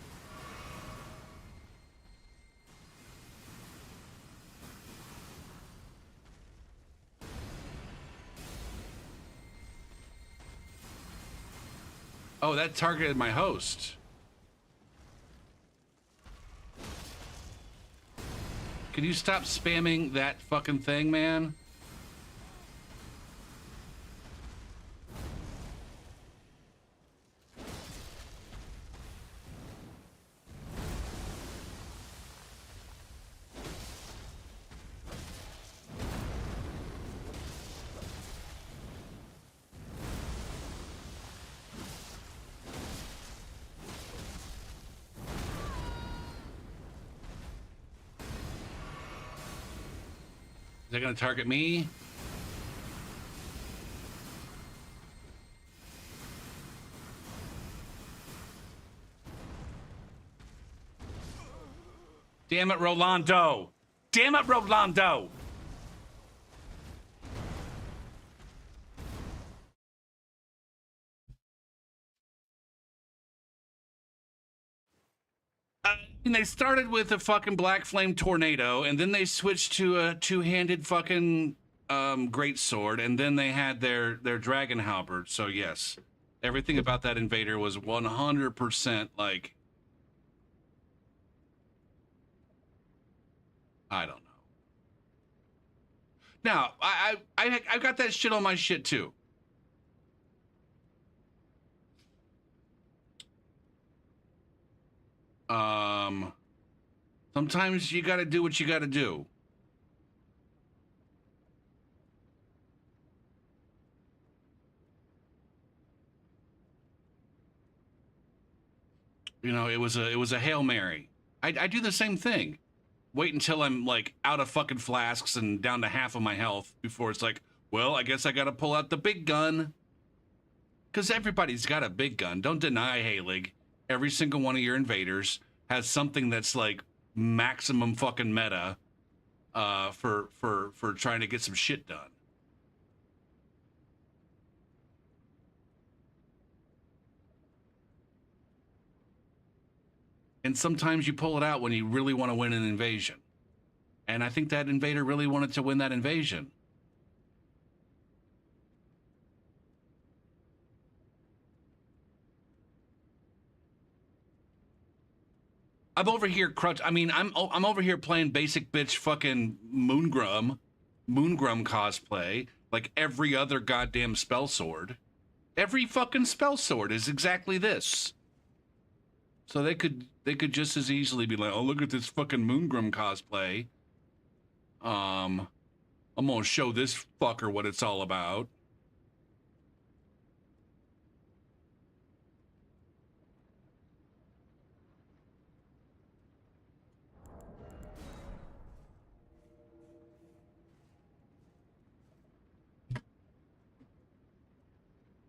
Oh, that targeted my host. Can you stop spamming that fucking thing, man? Is that gonna target me? Damn it, Rolando! Damn it, Rolando! And they started with a fucking black flame tornado, and then they switched to a two-handed fucking great sword, and then they had their dragon halberd. So yes, everything about that invader was 100% like, I don't know. Now I got that shit on my shit too. Sometimes you gotta do what you gotta do. You know, it was a Hail Mary. I do the same thing. Wait until I'm like out of fucking flasks and down to half of my health before it's like, well, I guess I gotta pull out the big gun. Because everybody's got a big gun. Don't deny, Halig. Every single one of your invaders has something that's like maximum fucking meta for trying to get some shit done. And sometimes you pull it out when you really want to win an invasion. And I think that invader really wanted to win that invasion. I'm over here I'm over here playing basic bitch fucking Moongrum cosplay like every other goddamn spell sword. Every fucking spell sword is exactly this. So they could just as easily be like, oh, look at this fucking Moongrum cosplay. I'm gonna show this fucker what it's all about.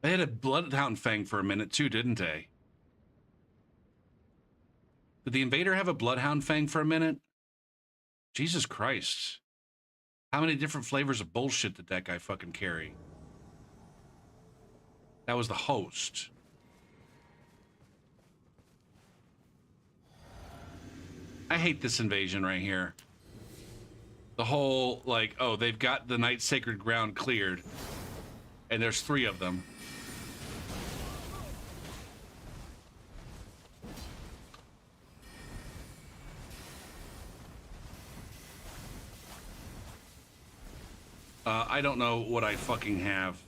They had a bloodhound fang for a minute too, didn't they? Did the invader have a bloodhound fang for a minute? Jesus Christ. How many different flavors of bullshit did that guy fucking carry? That was the host. I hate this invasion right here. The whole, like, oh, they've got the Night Sacred Ground cleared. And there's 3 of them. I don't know what I fucking have.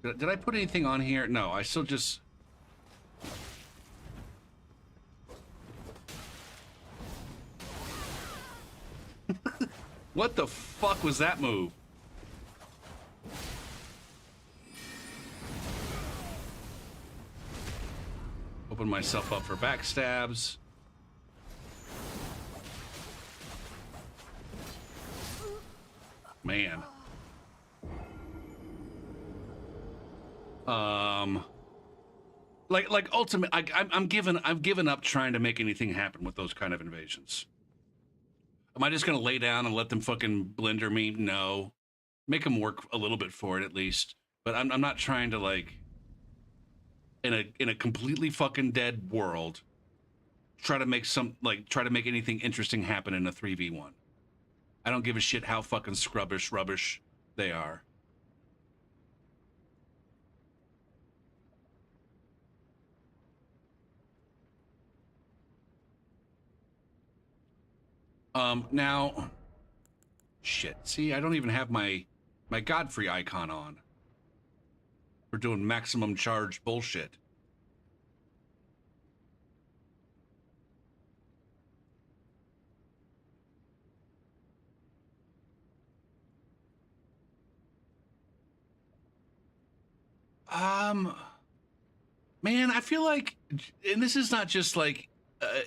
Did I put anything on here? No, I still just... What the fuck was that move? Open myself up for backstabs. Man. Like ultimate. I'm given up trying to make anything happen with those kind of invasions. Am I just gonna lay down and let them fucking blender me? No. Make them work a little bit for it at least. But I'm not trying to, like, in a completely fucking dead world, try to make anything interesting happen in a 3v1. I don't give a shit how fucking scrubbish rubbish they are. Now, shit. See, I don't even have my Godfrey icon on. We're doing maximum charge bullshit. Man, I feel like, and this is not just like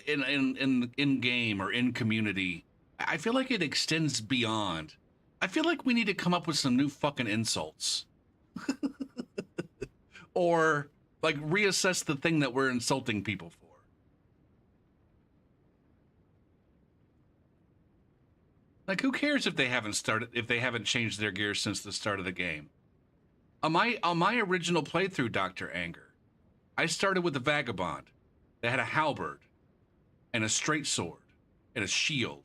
in game or in community. I feel like it extends beyond. I feel like we need to come up with some new fucking insults, or like reassess the thing that we're insulting people for. Like, who cares if they haven't changed their gear since the start of the game? On my original playthrough, Dr. Anger, I started with the Vagabond that had a halberd and a straight sword and a shield.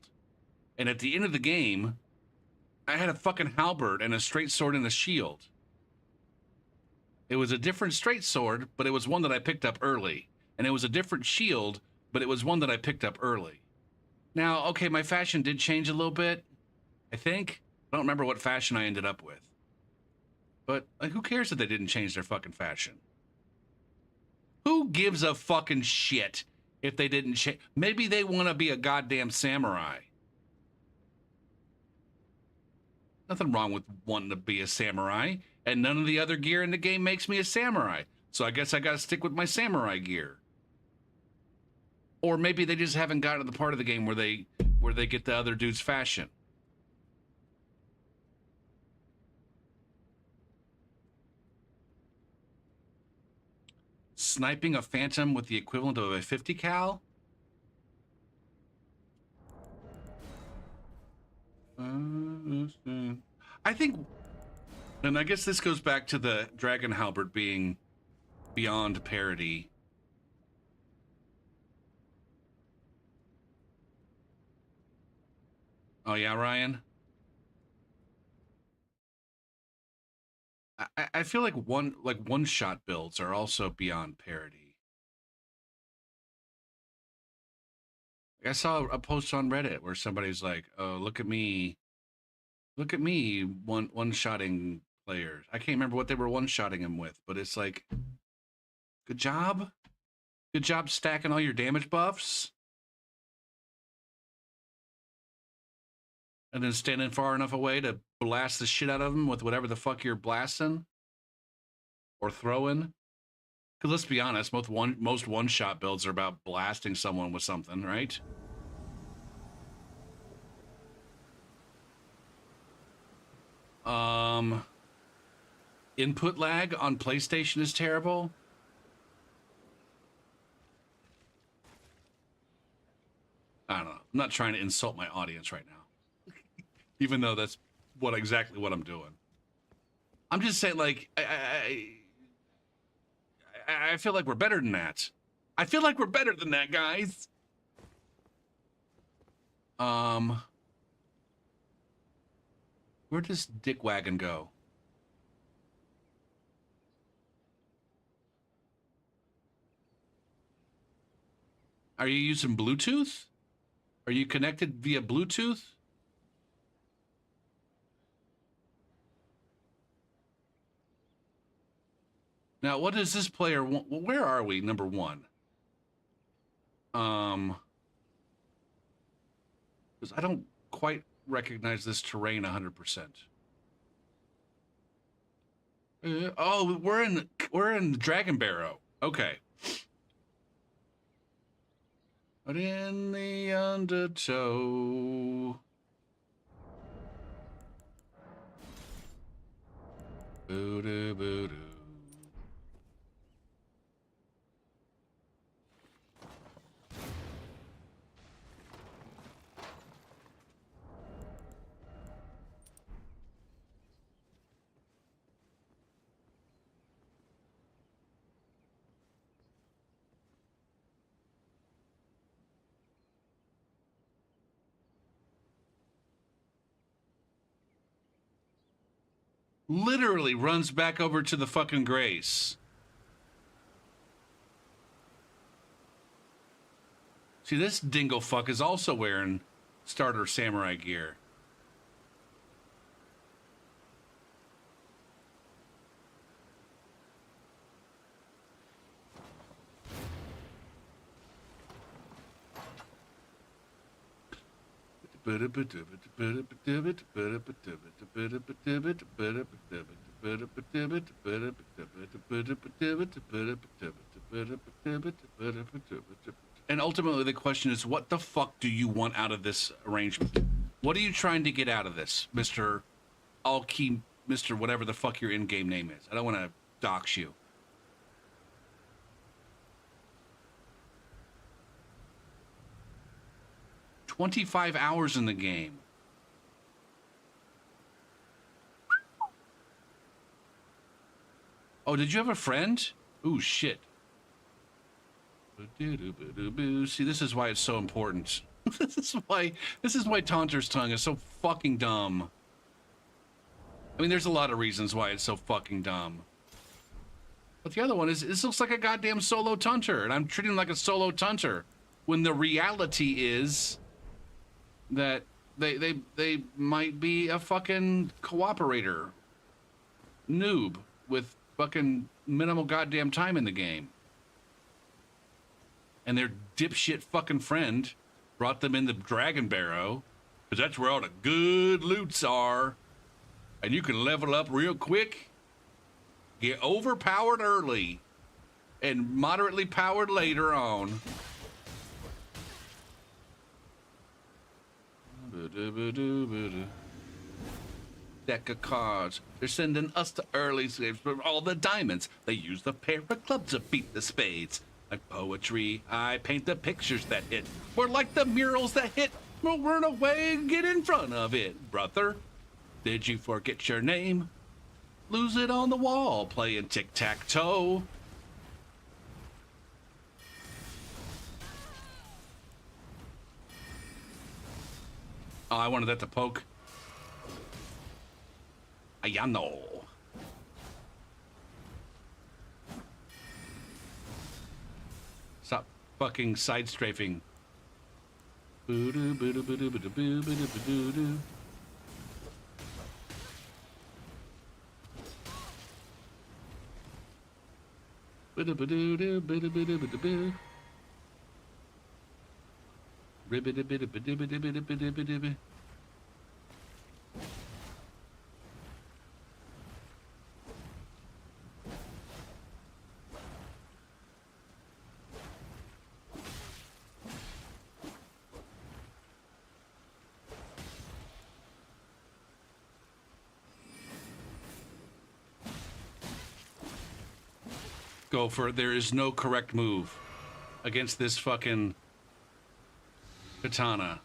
And at the end of the game, I had a fucking halberd and a straight sword and a shield. It was a different straight sword, but it was one that I picked up early. And it was a different shield, but it was one that I picked up early. Now, okay, my fashion did change a little bit, I think. I don't remember what fashion I ended up with. But like, who cares if they didn't change their fucking fashion? Who gives a fucking shit if they didn't change? Maybe they want to be a goddamn samurai. Nothing wrong with wanting to be a samurai, and none of the other gear in the game makes me a samurai. So I guess I gotta stick with my samurai gear. Or maybe they just haven't gotten to the part of the game where they get the other dude's fashion. Sniping a phantom with the equivalent of a 50 cal? I think, and I guess this goes back to the Dragon Halberd being beyond parity. Oh yeah, Ryan? I feel like one shot builds are also beyond parity. I saw a post on Reddit where somebody's like, "Oh, look at me, one shotting players." I can't remember what they were one shotting him with, but it's like, good job stacking all your damage buffs, and then standing far enough away to blast the shit out of them with whatever the fuck you're blasting or throwing. Because let's be honest, most one-shot builds are about blasting someone with something, right? input lag on PlayStation is terrible. I don't know. I'm not trying to insult my audience right now, even though that's exactly what I'm doing. I'm just saying, like, I feel like we're better than that. I feel like we're better than that, guys. Where does Dick Wagon go? Are you using Bluetooth? Are you connected via Bluetooth? Now, what does this player want? Well, where are we? Number one. Because I don't quite recognize this terrain 100%. Oh, we're in Dragon Barrow. Okay. But in the undertow. Boo-doo, boo-doo. Literally runs back over to the fucking Grace. See, this dingo fuck is also wearing starter samurai gear. And ultimately the question is, what the fuck do you want out of this arrangement? What are you trying to get out of this, Mr. All-Key, Mr. whatever the fuck your in-game name is? I don't want to dox you. 25 hours in the game. Oh, did you have a friend? Ooh, shit. See, this is why it's so important. This is why Taunter's Tongue is so fucking dumb. I mean, there's a lot of reasons why it's so fucking dumb. But the other one is, this looks like a goddamn solo Taunter, and I'm treating him like a solo Taunter, when the reality is that they might be a fucking cooperator noob with fucking minimal goddamn time in the game. And their dipshit fucking friend brought them in the Dragon Barrow, because that's where all the good loots are. And you can level up real quick, get overpowered early, and moderately powered later on. Deck of cards. They're sending us to early saves for all the diamonds. They use the pair of clubs to beat the spades. Like poetry, I paint the pictures that hit. We're like the murals that hit. We'll run away and get in front of it, brother. Did you forget your name? Lose it on the wall, playing tic-tac-toe. Oh, I wanted that to poke. I know. Stop fucking side strafing. Boo-doo, boo-doo, boo-doo, boo-doo, boo-doo, boo-doo, boo-doo. Boo-doo-boo-doo, boo-doo-boo-doo, boo-doo-boo. Ribbidi-bidi-bidi-bidi-bidi-bidi-bidi. go for it. There is no correct move against this fucking katana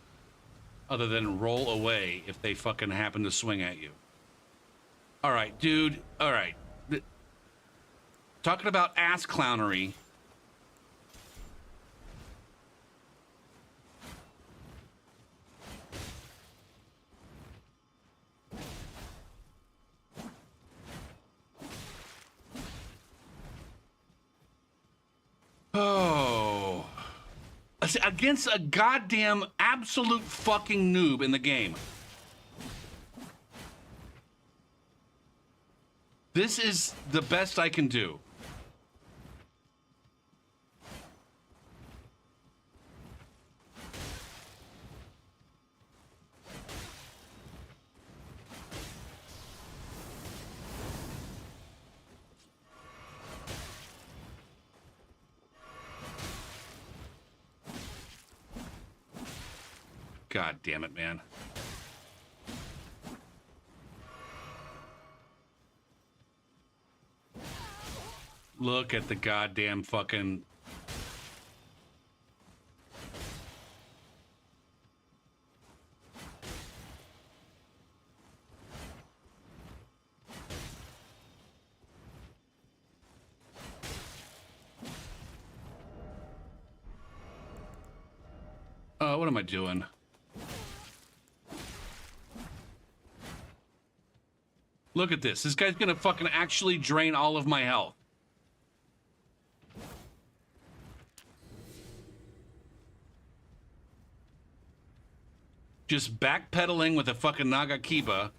other than roll away if they fucking happen to swing at you. All right, dude. All right. Talking about ass clownery. Oh. Against a goddamn absolute fucking noob in the game. This is the best I can do. God damn it, man. Look at the goddamn fucking... what am I doing? Look at this. This guy's gonna fucking actually drain all of my health. Just backpedaling with a fucking Nagakiba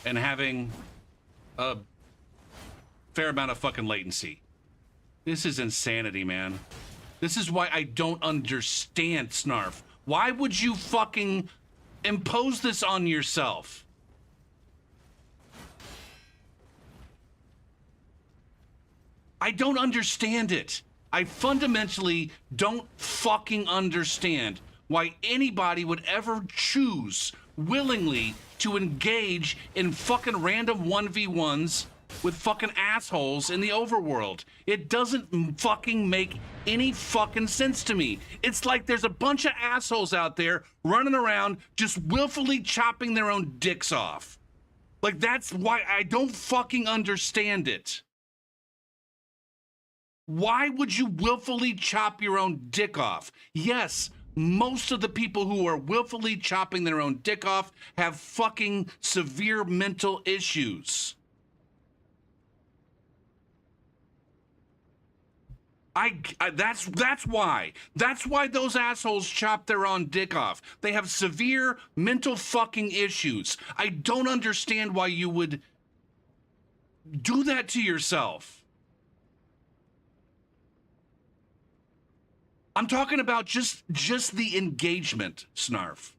and having a fair amount of fucking latency. This is insanity, man. This is why I don't understand, Snarf. Why would you fucking impose this on yourself? I don't understand it. I fundamentally don't fucking understand why anybody would ever choose willingly to engage in fucking random 1v1s with fucking assholes in the overworld. It doesn't fucking make any fucking sense to me. It's like there's a bunch of assholes out there running around just willfully chopping their own dicks off. Like, that's why I don't fucking understand it. Why would you willfully chop your own dick off? Yes, most of the people who are willfully chopping their own dick off have fucking severe mental issues. That's why. That's why those assholes chop their own dick off. They have severe mental fucking issues. I don't understand why you would do that to yourself. I'm talking about just the engagement, Snarf.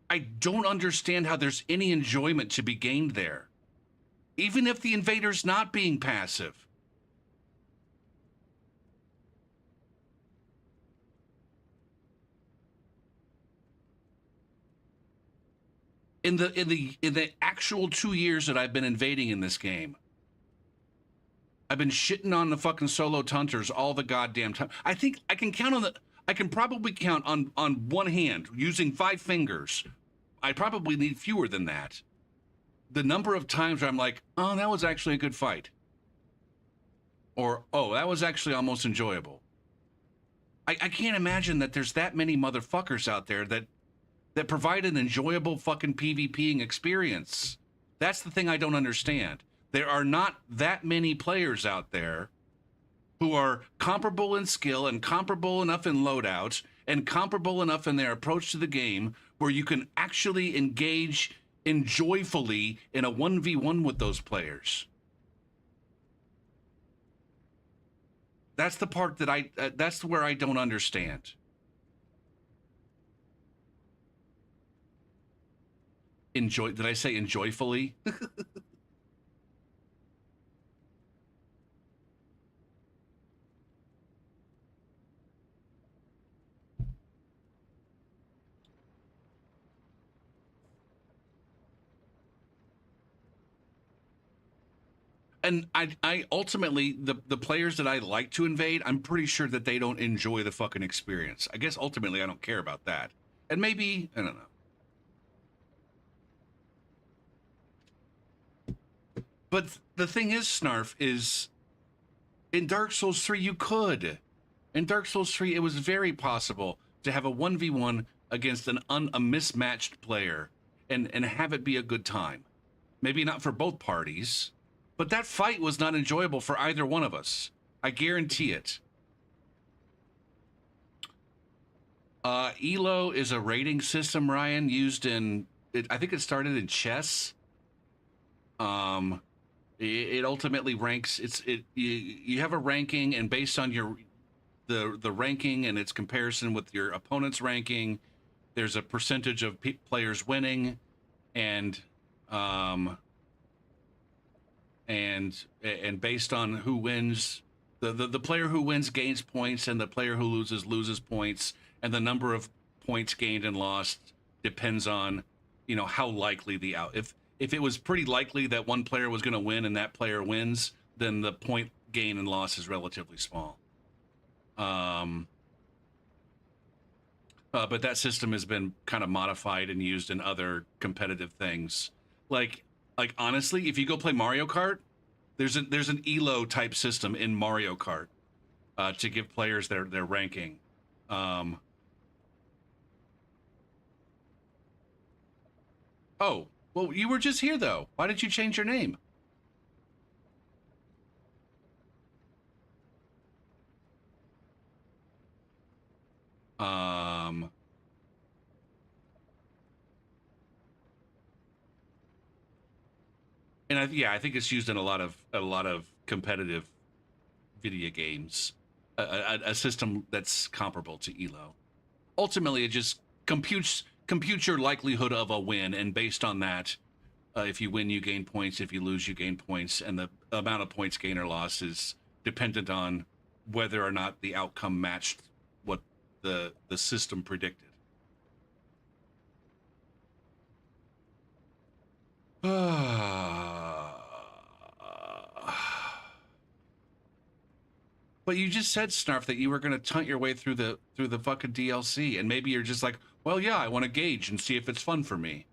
I don't understand how there's any enjoyment to be gained there, even if the invader's not being passive. In the actual 2 years that I've been invading in this game, I've been shitting on the fucking solo tunters all the goddamn time. I think I can count on I can probably count on one hand using 5 fingers. I probably need fewer than that. The number of times where I'm like, oh, that was actually a good fight. Or, oh, that was actually almost enjoyable. I can't imagine that there's that many motherfuckers out there that provide an enjoyable fucking PvPing experience. That's the thing I don't understand. There are not that many players out there who are comparable in skill and comparable enough in loadouts and comparable enough in their approach to the game where you can actually engage enjoyfully in a 1v1 with those players. That's the part that that's where I don't understand. Did I say enjoyfully? And I ultimately the players that I like to invade, I'm pretty sure that they don't enjoy the fucking experience. I guess ultimately I don't care about that. And maybe I don't know. But the thing is, Snarf, is in Dark Souls 3 you could. In Dark Souls 3 it was very possible to have a 1v1 against a mismatched player and have it be a good time. Maybe not for both parties, but that fight was not enjoyable for either one of us. I guarantee it. Elo is a rating system, Ryan, used in I think it started in chess. Um, it ultimately ranks. You have a ranking, and based on the ranking and its comparison with your opponent's ranking, there's a percentage of players winning, and um, and based on who wins, the player who wins gains points, and the player who loses points, and the number of points gained and lost depends on, how likely the out. If it was pretty likely that one player was going to win and that player wins, then the point gain and loss is relatively small. But that system has been kind of modified and used in other competitive things. Like honestly, if you go play Mario Kart, there's an Elo type system in Mario Kart to give players their ranking. Oh, well, you were just here though. Why did you change your name? Um, and I think it's used in a lot of competitive video games. A system that's comparable to Elo. Ultimately, it just computes your likelihood of a win, and based on that, if you win, you gain points. If you lose, you gain points, and the amount of points gain or loss is dependent on whether or not the outcome matched what the system predicted. But you just said, Snarf, that you were going to tunt your way through the fucking DLC, and maybe you're just like, well, yeah, I want to gauge and see if it's fun for me.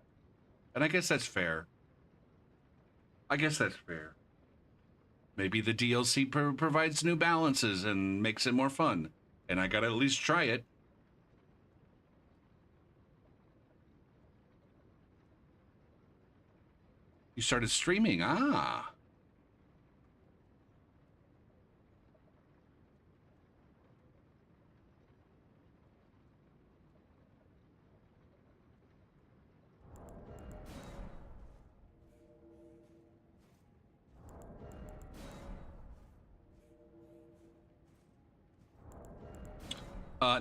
And I guess that's fair. I guess that's fair. Maybe the DLC provides new balances and makes it more fun, and I gotta at least try it. You started streaming, ah.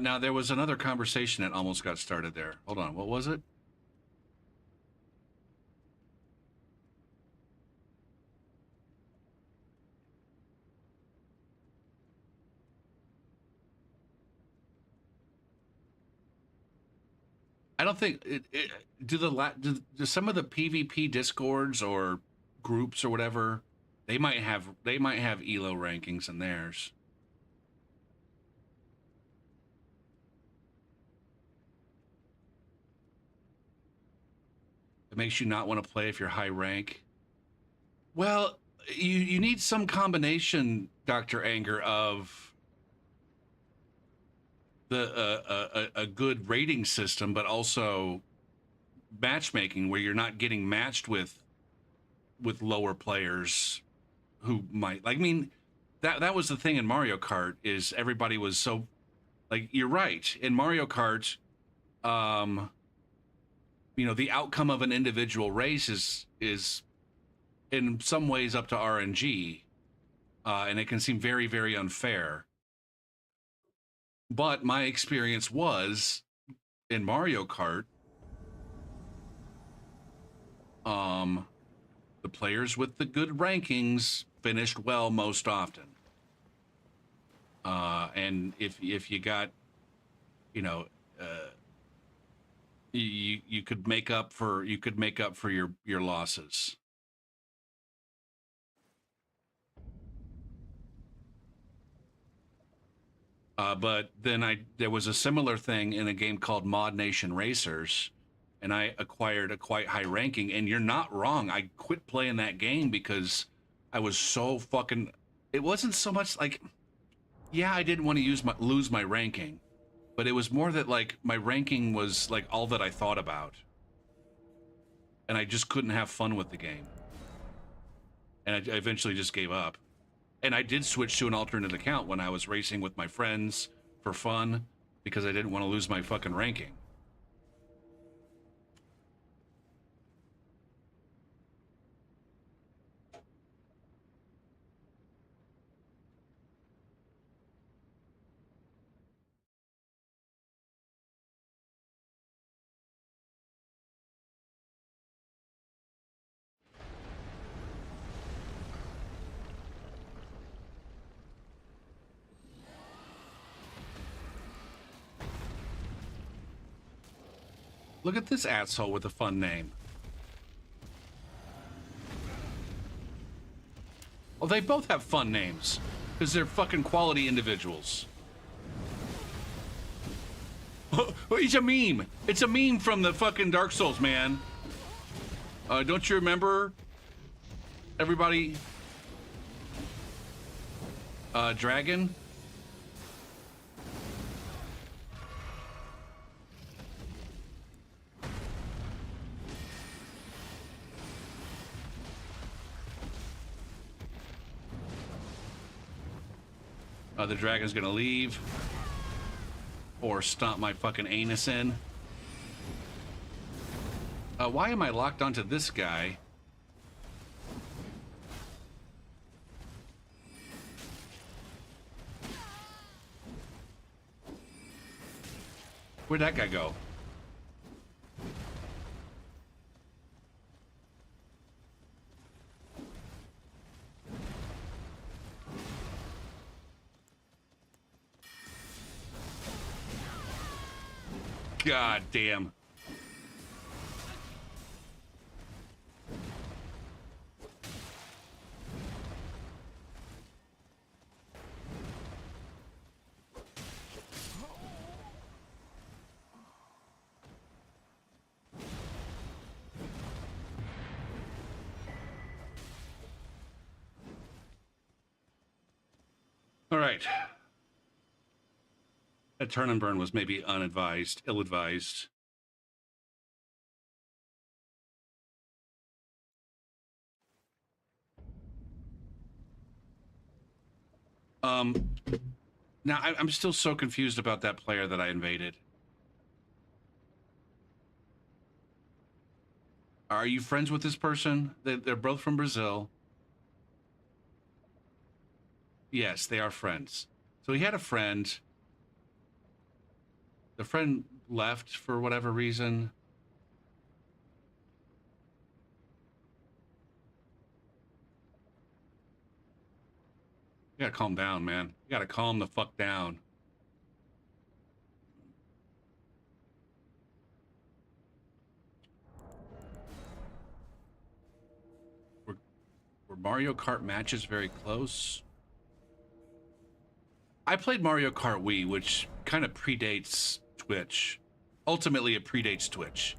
Now there was another conversation that almost got started there. Hold on, what was it? I don't think do some of the PvP discords or groups or whatever, they might have Elo rankings in theirs. It makes you not want to play if you're high rank. Well, you need some combination, Dr. Anger, of a good rating system, but also matchmaking where you're not getting matched with lower players who might, like, I mean, that was the thing in Mario Kart, is everybody was so, like, you're right, in Mario Kart, um the outcome of an individual race is in some ways up to RNG, and it can seem very, very unfair. But my experience was in Mario Kart, um, the players with the good rankings finished well most often. And if you got, you know, uh, you could make up for your losses. But then there was a similar thing in a game called Mod Nation Racers, and I acquired a quite high ranking. And you're not wrong. I quit playing that game because I was so fucking. It wasn't so much like, yeah, I didn't want to lose my ranking, but it was more that like my ranking was like all that I thought about, and I just couldn't have fun with the game. And I eventually just gave up. And I did switch to an alternate account when I was racing with my friends for fun because I didn't want to lose my fucking ranking. Look at this asshole with a fun name. Well, they both have fun names because they're fucking quality individuals. Oh, it's a meme. It's a meme from the fucking Dark Souls, man. Don't you remember? Everybody. Dragon. The dragon's gonna leave or stomp my fucking anus in. Why am I locked onto this guy? Where'd that guy go? God damn. All right. That turn and burn was maybe unadvised, ill-advised. Now I'm still so confused about that player that I invaded. Are you friends with this person? They're both from Brazil. Yes, they are friends. So he had a friend. The friend left for whatever reason. You gotta calm down, man. You gotta calm the fuck down. Were Mario Kart matches very close? I played Mario Kart Wii, which kind of predates Twitch. Ultimately, it predates Twitch.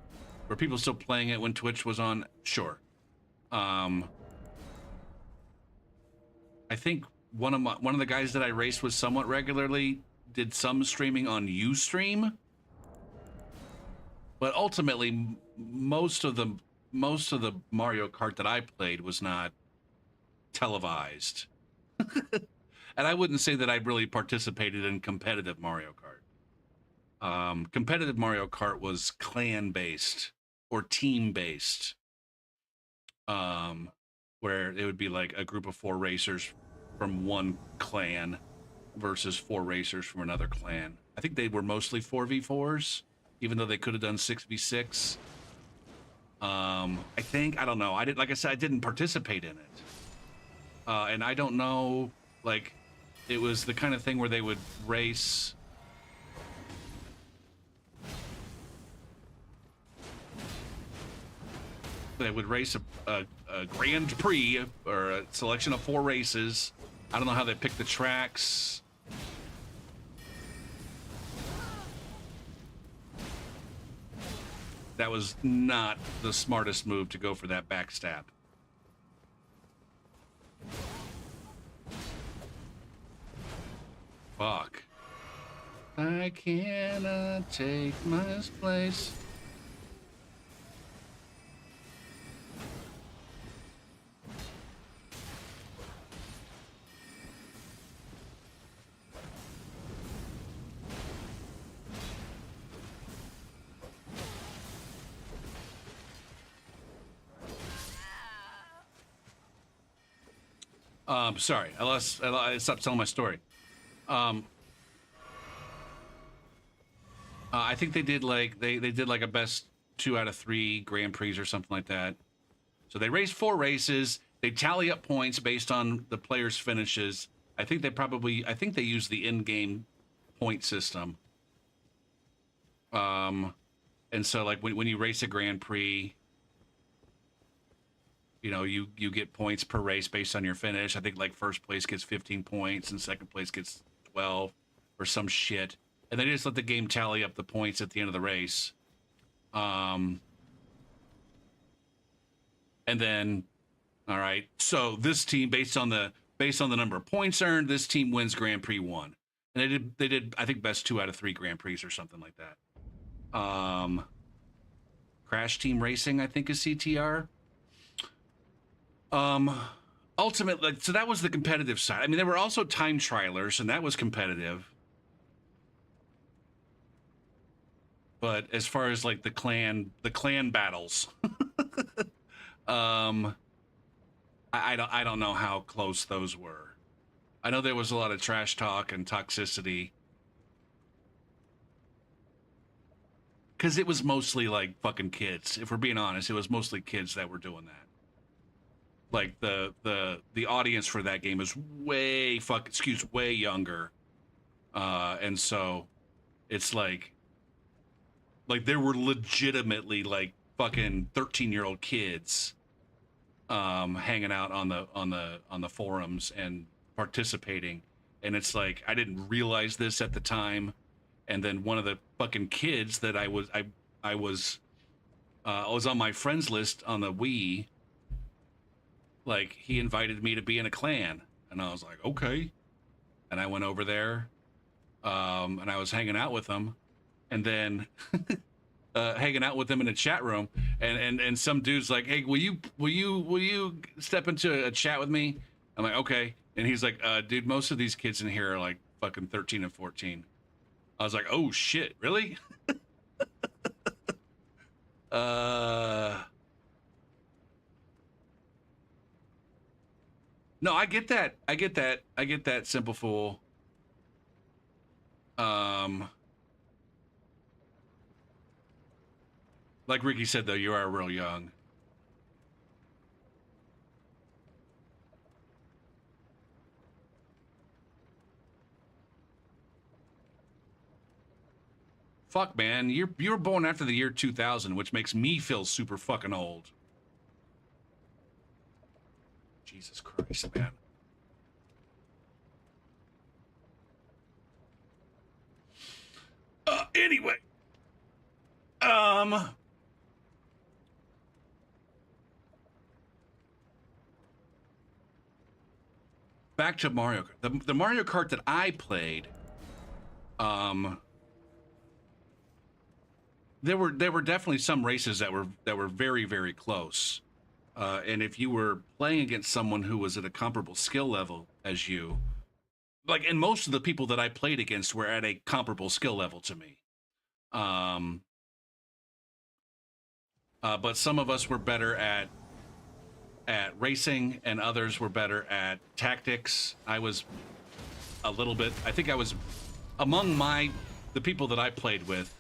Were people still playing it when Twitch was on? Sure. I think one of the guys that I raced with somewhat regularly did some streaming on Ustream, but ultimately most of the Mario Kart that I played was not televised. And I wouldn't say that I really participated in competitive Mario Kart. Competitive Mario Kart was clan-based or team-based, where it would be like a group of 4 racers from one clan versus 4 racers from another clan. I think they were mostly 4v4s, even though they could have done 6v6. I don't know. Like I said, I didn't participate in it. And I don't know, like, it was the kind of thing where they would race. They would race a Grand Prix or a selection of 4 races. I don't know how they pick the tracks. That was not the smartest move to go for that backstab. Fuck. I cannot take my place. Sorry, I stopped telling my story. I think they did like they did like a best 2 out of 3 Grand Prix or something like that. So they raced 4 races. They tally up points based on the players' finishes. I think they use the in-game point system. And so like when you race a Grand Prix, you know, you get points per race based on your finish. I think like first place gets 15 points and second place gets 12 or some shit. And they just let the game tally up the points at the end of the race. And then, all right, so this team, based on the number of points earned, this team wins Grand Prix 1. And they did I think best 2 out of 3 Grand Prix or something like that. Crash Team Racing, I think, is CTR. Ultimately, so that was the competitive side. I mean, there were also time trialers, and that was competitive. But as far as like the clan battles, I don't know how close those were. I know there was a lot of trash talk and toxicity. Because it was mostly like fucking kids. If we're being honest, it was mostly kids that were doing that. Like the audience for that game is way younger, and so it's like there were legitimately like fucking 13-year-old kids hanging out on the forums and participating, and it's like I didn't realize this at the time, and then one of the fucking kids that I was on my friends list on the Wii. Like, he invited me to be in a clan, and I was like, okay. And I went over there, and I was hanging out with them, and then hanging out with them in a chat room, and some dude's like, hey, will you step into a chat with me? I'm like, okay. And he's like, dude, most of these kids in here are like fucking 13 and 14. I was like, oh shit, really? No, I get that. I get that, Simple Fool. Like Ricky said, though, you are real young. Fuck, man, you were born after the year 2000, which makes me feel super fucking old. Jesus Christ, man. Anyway. Back to Mario Kart. The Mario Kart that I played, there were definitely some races that were very, very close. And if you were playing against someone who was at a comparable skill level as you, like, and most of the people that I played against were at a comparable skill level to me. But some of us were better at racing, and others were better at tactics. I was a little bit. I think I was among the people that I played with.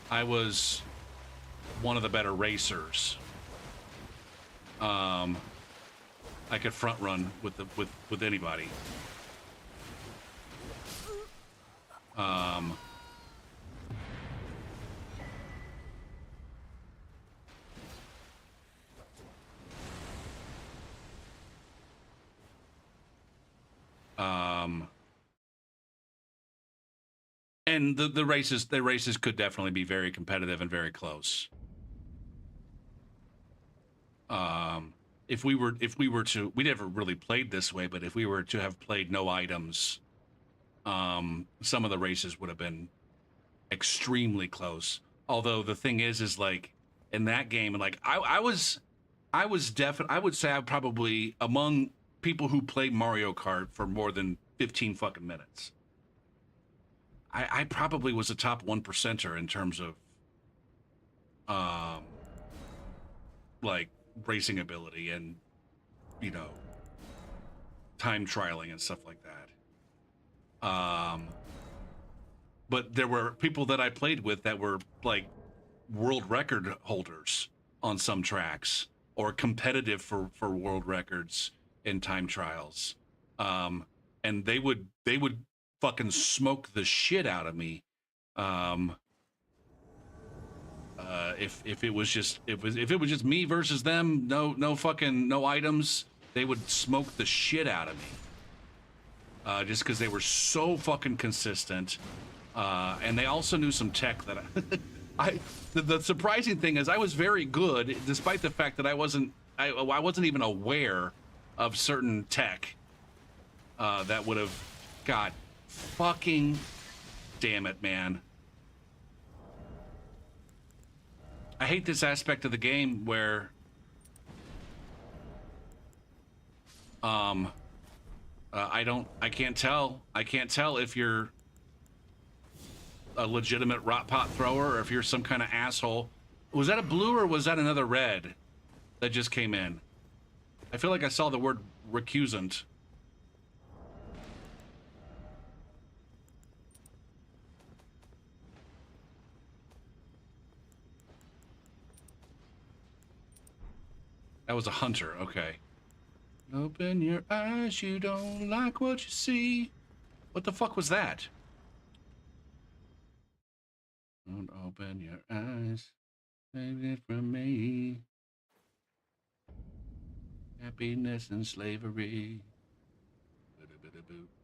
I was one of the better racers. I could front run with anybody. and the races could definitely be very competitive and very close. If we were to, we never really played this way, but if we were to have played no items, some of the races would have been extremely close. Although the thing is like in that game, like I was definitely, I would say I'm probably among people who played Mario Kart for more than 15 fucking minutes. I probably was a top 1%er in terms of like racing ability and, you know, time trialing and stuff like that. But there were people that I played with that were like world record holders on some tracks, or competitive for world records in time trials. And they would fucking smoke the shit out of me. If it was just me versus them, no fucking no items, they would smoke the shit out of me. Just because they were so fucking consistent. And they also knew some tech that the surprising thing is I was very good, despite the fact that I wasn't even aware of certain tech that would have, God fucking damn it, man. I hate this aspect of the game where I can't tell if you're a legitimate rot pot thrower or if you're some kind of asshole. Was that a blue or was that another red that just came in? I feel like I saw the word recusant. That was a hunter, okay. Open your eyes, you don't like what you see. What the fuck was that? Don't open your eyes, save it from me. Happiness and slavery.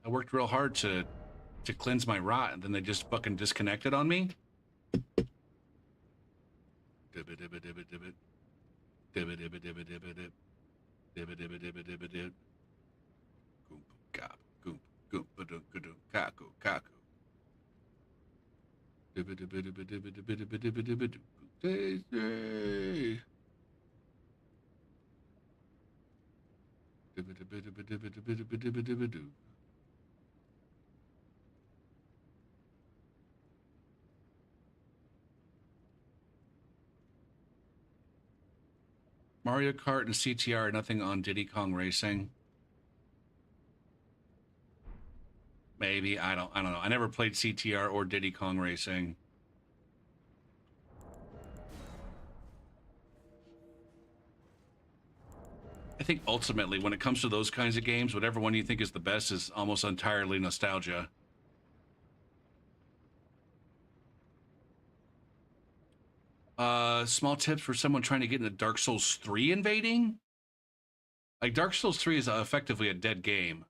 I worked real hard to cleanse my rot, and then they just fucking disconnected on me. Mario Kart and CTR, nothing on Diddy Kong Racing. Maybe, I don't know. I never played CTR or Diddy Kong Racing. I think ultimately, when it comes to those kinds of games, whatever one you think is the best is almost entirely nostalgia. Small tips for someone trying to get into Dark Souls 3 invading? Like, Dark Souls 3 is effectively a dead game.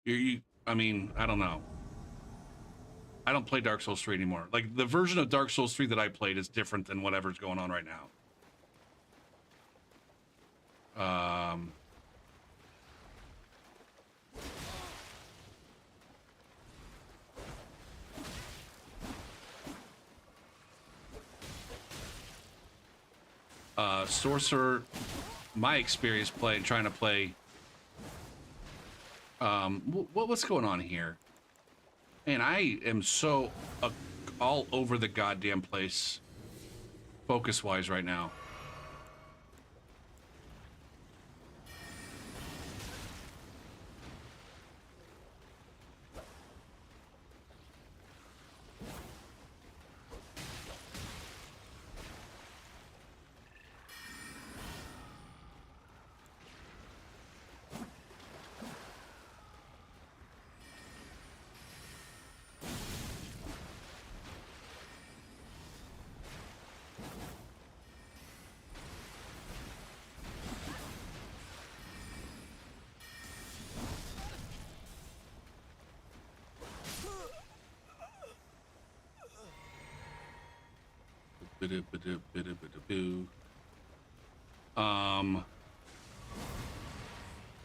I mean, I don't know. I don't play Dark Souls 3 anymore. Like, the version of Dark Souls 3 that I played is different than whatever's going on right now. Sorcerer, my experience trying to play. What's going on here? Man, I am so all over the goddamn place, focus-wise right now.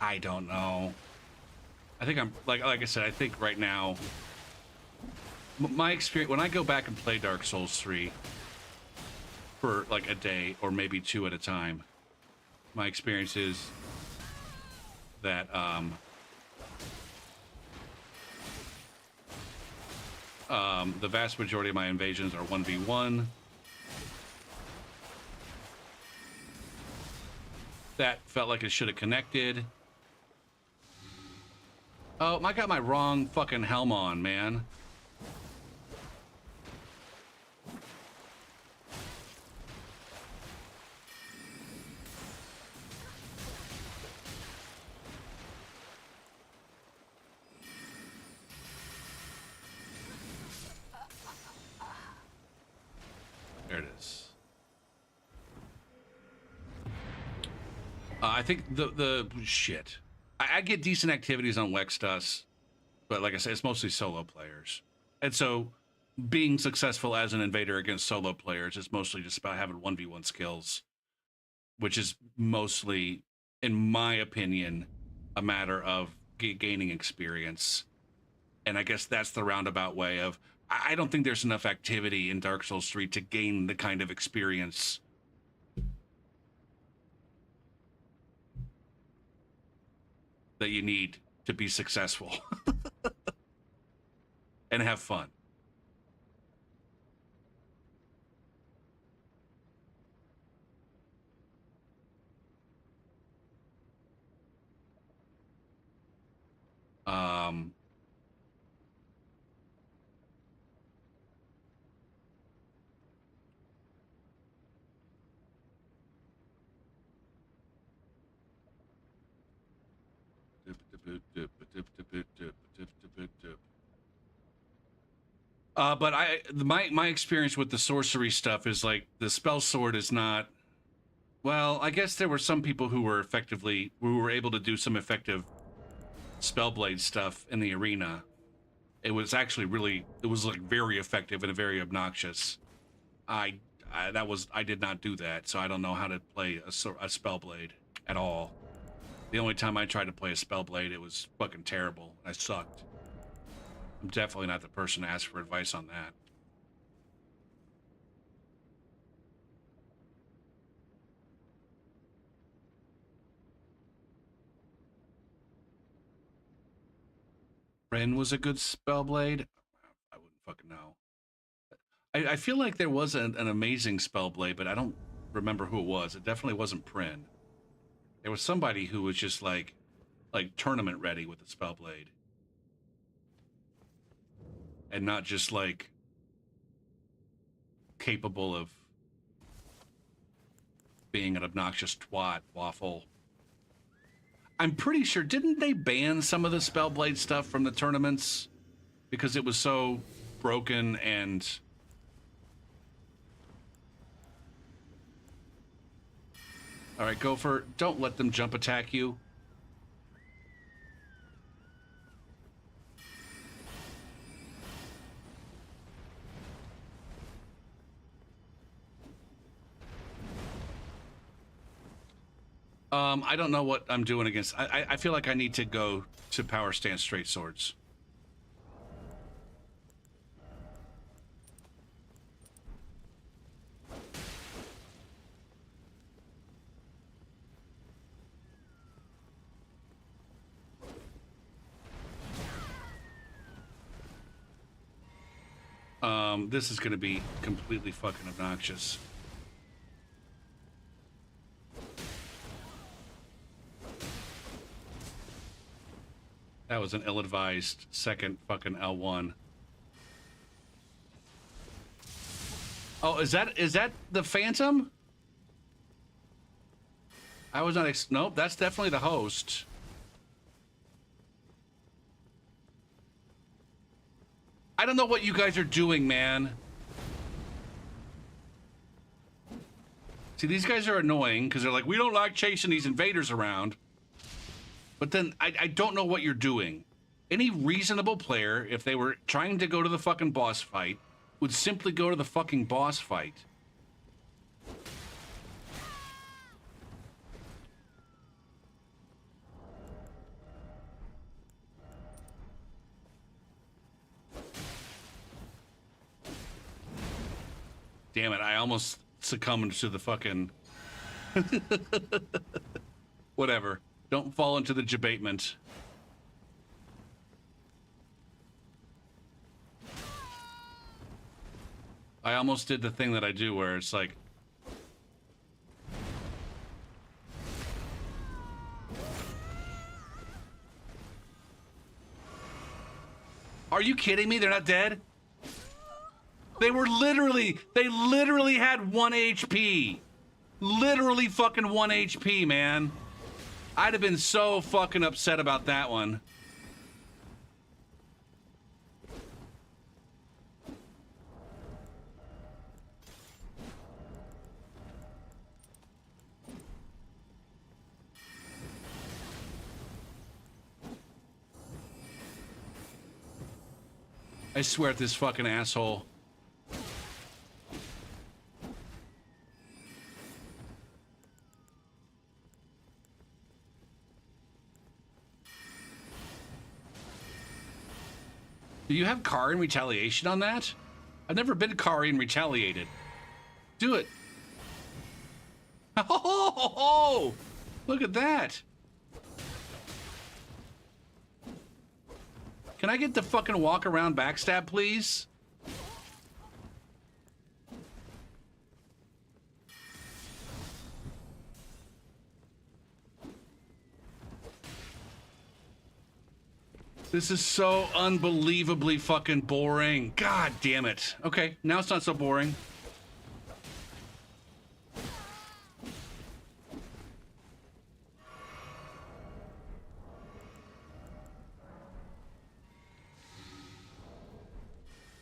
I don't know. I think I'm like I said, I think right now my experience when I go back and play Dark Souls 3 for like a day or maybe two at a time, my experience is that the vast majority of my invasions are 1v1. That felt like it should have connected. Oh, I got my wrong fucking helm on, man. There it is. I think the shit. I get decent activities on Wextus, but like I said, it's mostly solo players. And so being successful as an invader against solo players is mostly just about having 1v1 skills, which is mostly, in my opinion, a matter of gaining experience. And I guess that's the roundabout way of, I don't think there's enough activity in Dark Souls 3 to gain the kind of experience that you need to be successful and have fun. But my experience with the sorcery stuff is like the spell sword is not. Well, I guess there were some people who were able to do some effective spellblade stuff in the arena. It was actually it was like very effective and very obnoxious. I did not do that, so I don't know how to play a spellblade at all. The only time I tried to play a spellblade, it was fucking terrible. I sucked. I'm definitely not the person to ask for advice on that. Ren was a good spellblade? I wouldn't fucking know. I feel like there was an amazing spellblade, but I don't remember who it was. It definitely wasn't Prin. There was somebody who was just like tournament ready with the spellblade. And not just like capable of being an obnoxious twat waffle. I'm pretty sure, didn't they ban some of the spellblade stuff from the tournaments because it was so broken and all right, Gopher, don't let them jump attack you. I don't know what I'm doing against. I feel like I need to go to power stance straight swords. This is going to be completely fucking obnoxious. That was an ill-advised second fucking L1. Oh, is that the Phantom? I was not nope, that's definitely the host. I don't know what you guys are doing, man. See, these guys are annoying because they're like, we don't like chasing these invaders around. But then I don't know what you're doing. Any reasonable player, if they were trying to go to the fucking boss fight, would simply go to the fucking boss fight. Damn it, I almost succumbed to the fucking... Whatever. Don't fall into the debatement. I almost did the thing that I do where it's like... Are you kidding me? They're not dead? They literally had 1 HP. Literally fucking 1 HP, man. I'd have been so fucking upset about that one. I swear at this fucking asshole. Do you have Kari in retaliation on that? I've never been Kari and retaliated. Do it. Oh, look at that. Can I get the fucking walk around backstab, please? This is so unbelievably fucking boring. God damn it. Okay, now it's not so boring.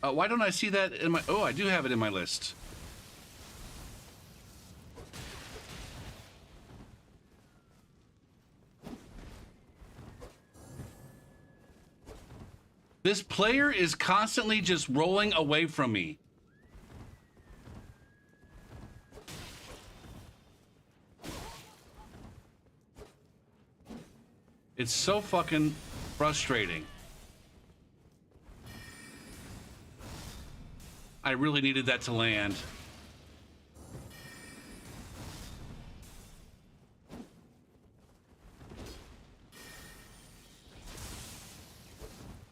Why don't I see that in my... Oh, I do have it in my list. This player is constantly just rolling away from me. It's so fucking frustrating. I really needed that to land.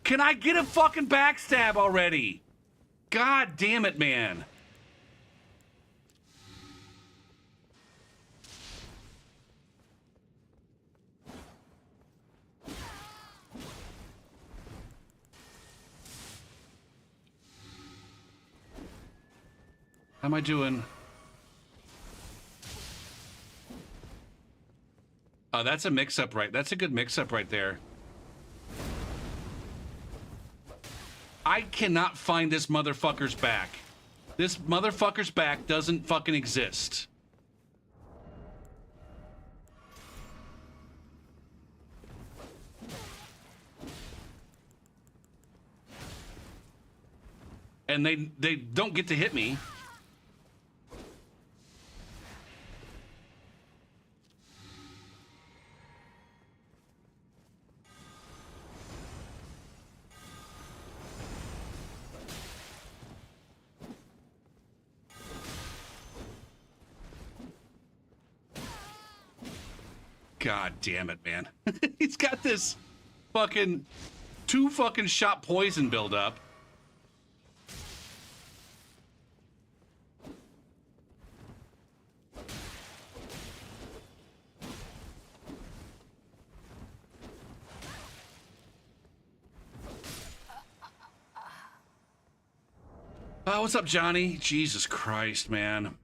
Can I get a fucking backstab already? God damn it, man. How am I doing? Oh, that's a mix-up, right? That's a good mix-up right there. I cannot find this motherfucker's back. This motherfucker's back doesn't fucking exist. And they don't get to hit me. God damn it, man. He's got this fucking 2 fucking shot poison build up. Oh, what's up, Johnny? Jesus Christ, man.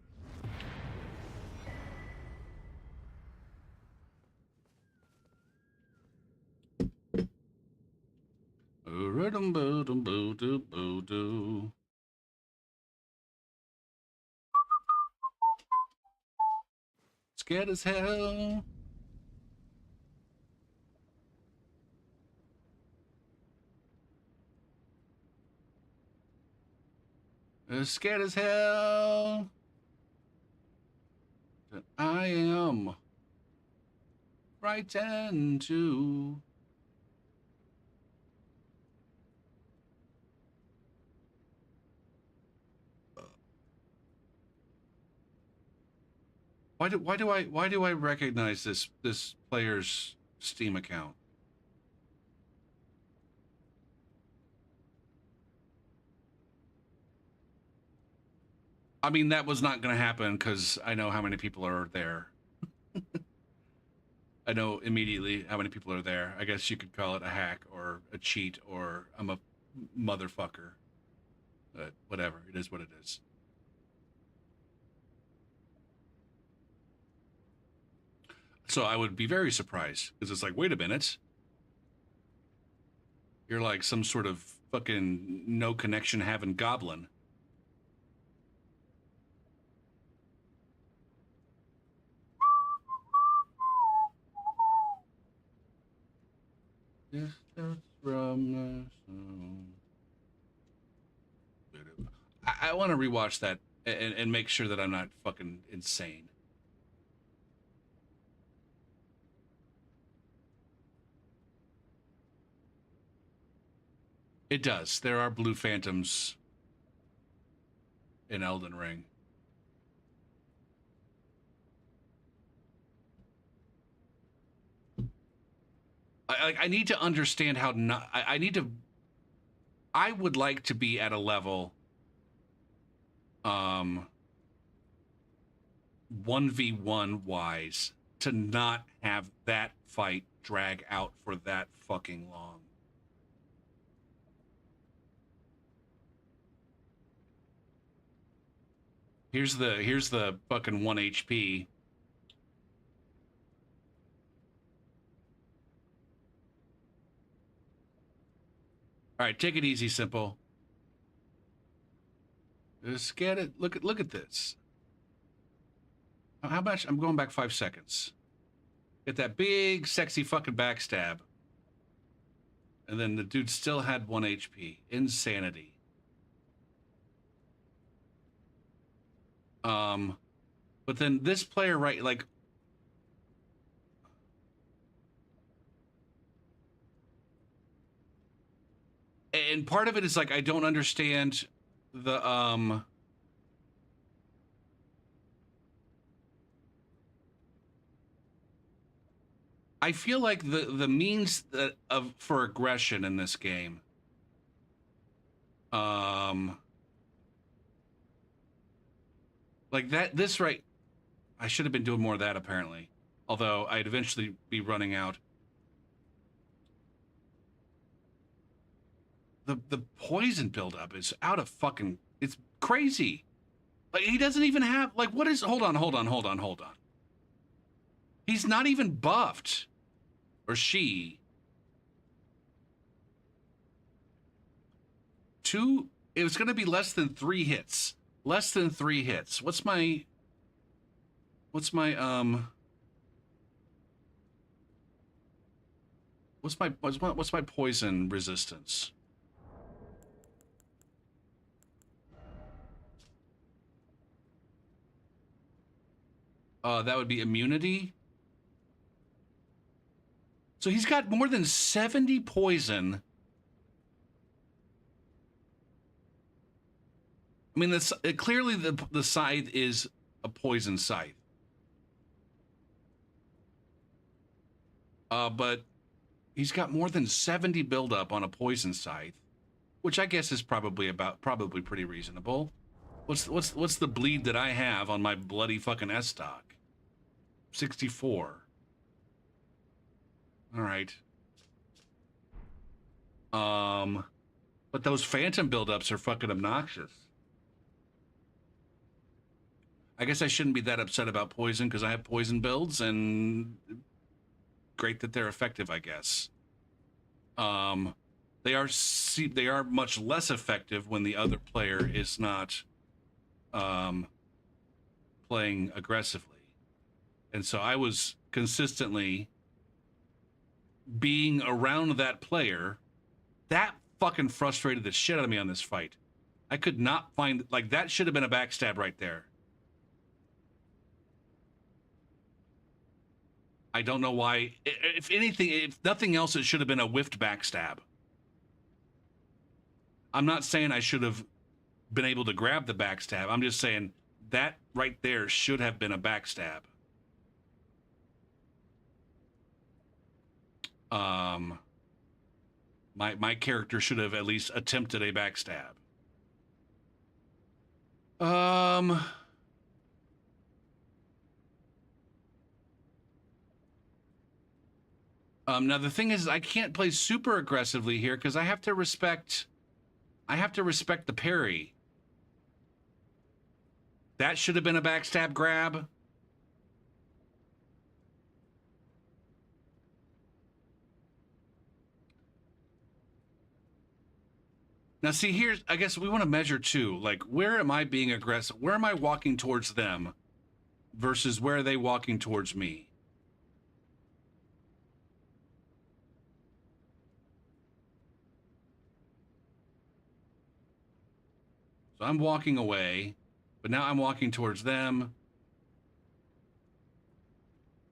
Scared as hell. Scared as hell. That I am frightened too. Why do I recognize this player's Steam account? I mean, that was not going to happen because I know how many people are there. I know immediately how many people are there. I guess you could call it a hack or a cheat or I'm a motherfucker. But whatever, it is what it is. So I would be very surprised because it's like, wait a minute. You're like some sort of fucking no connection having goblin. Distance from I want to rewatch that and make sure that I'm not fucking insane. It does. There are blue phantoms in Elden Ring. I need to understand how not. I need to. I would like to be at a level. 1v1 wise to not have that fight drag out for that fucking long. Here's the fucking 1 HP. All right, take it easy, simple. Just get it. Look at this. How much? I'm going back 5 seconds. Get that big, sexy fucking backstab. And then the dude still had 1 HP. Insanity. But then this player, right, like... And part of it is like, I don't understand the, I feel like the means that for aggression in this game, like that, this right, I should have been doing more of that apparently, although I'd eventually be running out. The poison buildup is out of fucking, it's crazy. Like he doesn't even have, like, what is, hold on. He's not even buffed. Or she. It was going to be less than 3 hits. Less than 3 hits. What's my what's my poison resistance? That would be immunity. So he's got more than 70 poison. I mean, clearly the scythe is a poison scythe. But he's got more than 70 buildup on a poison scythe, which I guess is probably pretty reasonable. What's the bleed that I have on my bloody fucking S stock? 64. All right. But those phantom buildups are fucking obnoxious. I guess I shouldn't be that upset about poison because I have poison builds and great that they're effective, I guess. They are much less effective when the other player is not playing aggressively. And so I was consistently being around that player. That fucking frustrated the shit out of me on this fight. I could not find, like, that should have been a backstab right there. I don't know why. If anything, if nothing else, it should have been a whiffed backstab. I'm not saying I should have been able to grab the backstab. I'm just saying that right there should have been a backstab. My character should have at least attempted a backstab. Now the thing is, I can't play super aggressively here because I have to respect the parry. That should have been a backstab grab. Now, see, here's, I guess we want to measure too. Like, where am I being aggressive? Where am I walking towards them versus where are they walking towards me? So I'm walking away, but now I'm walking towards them.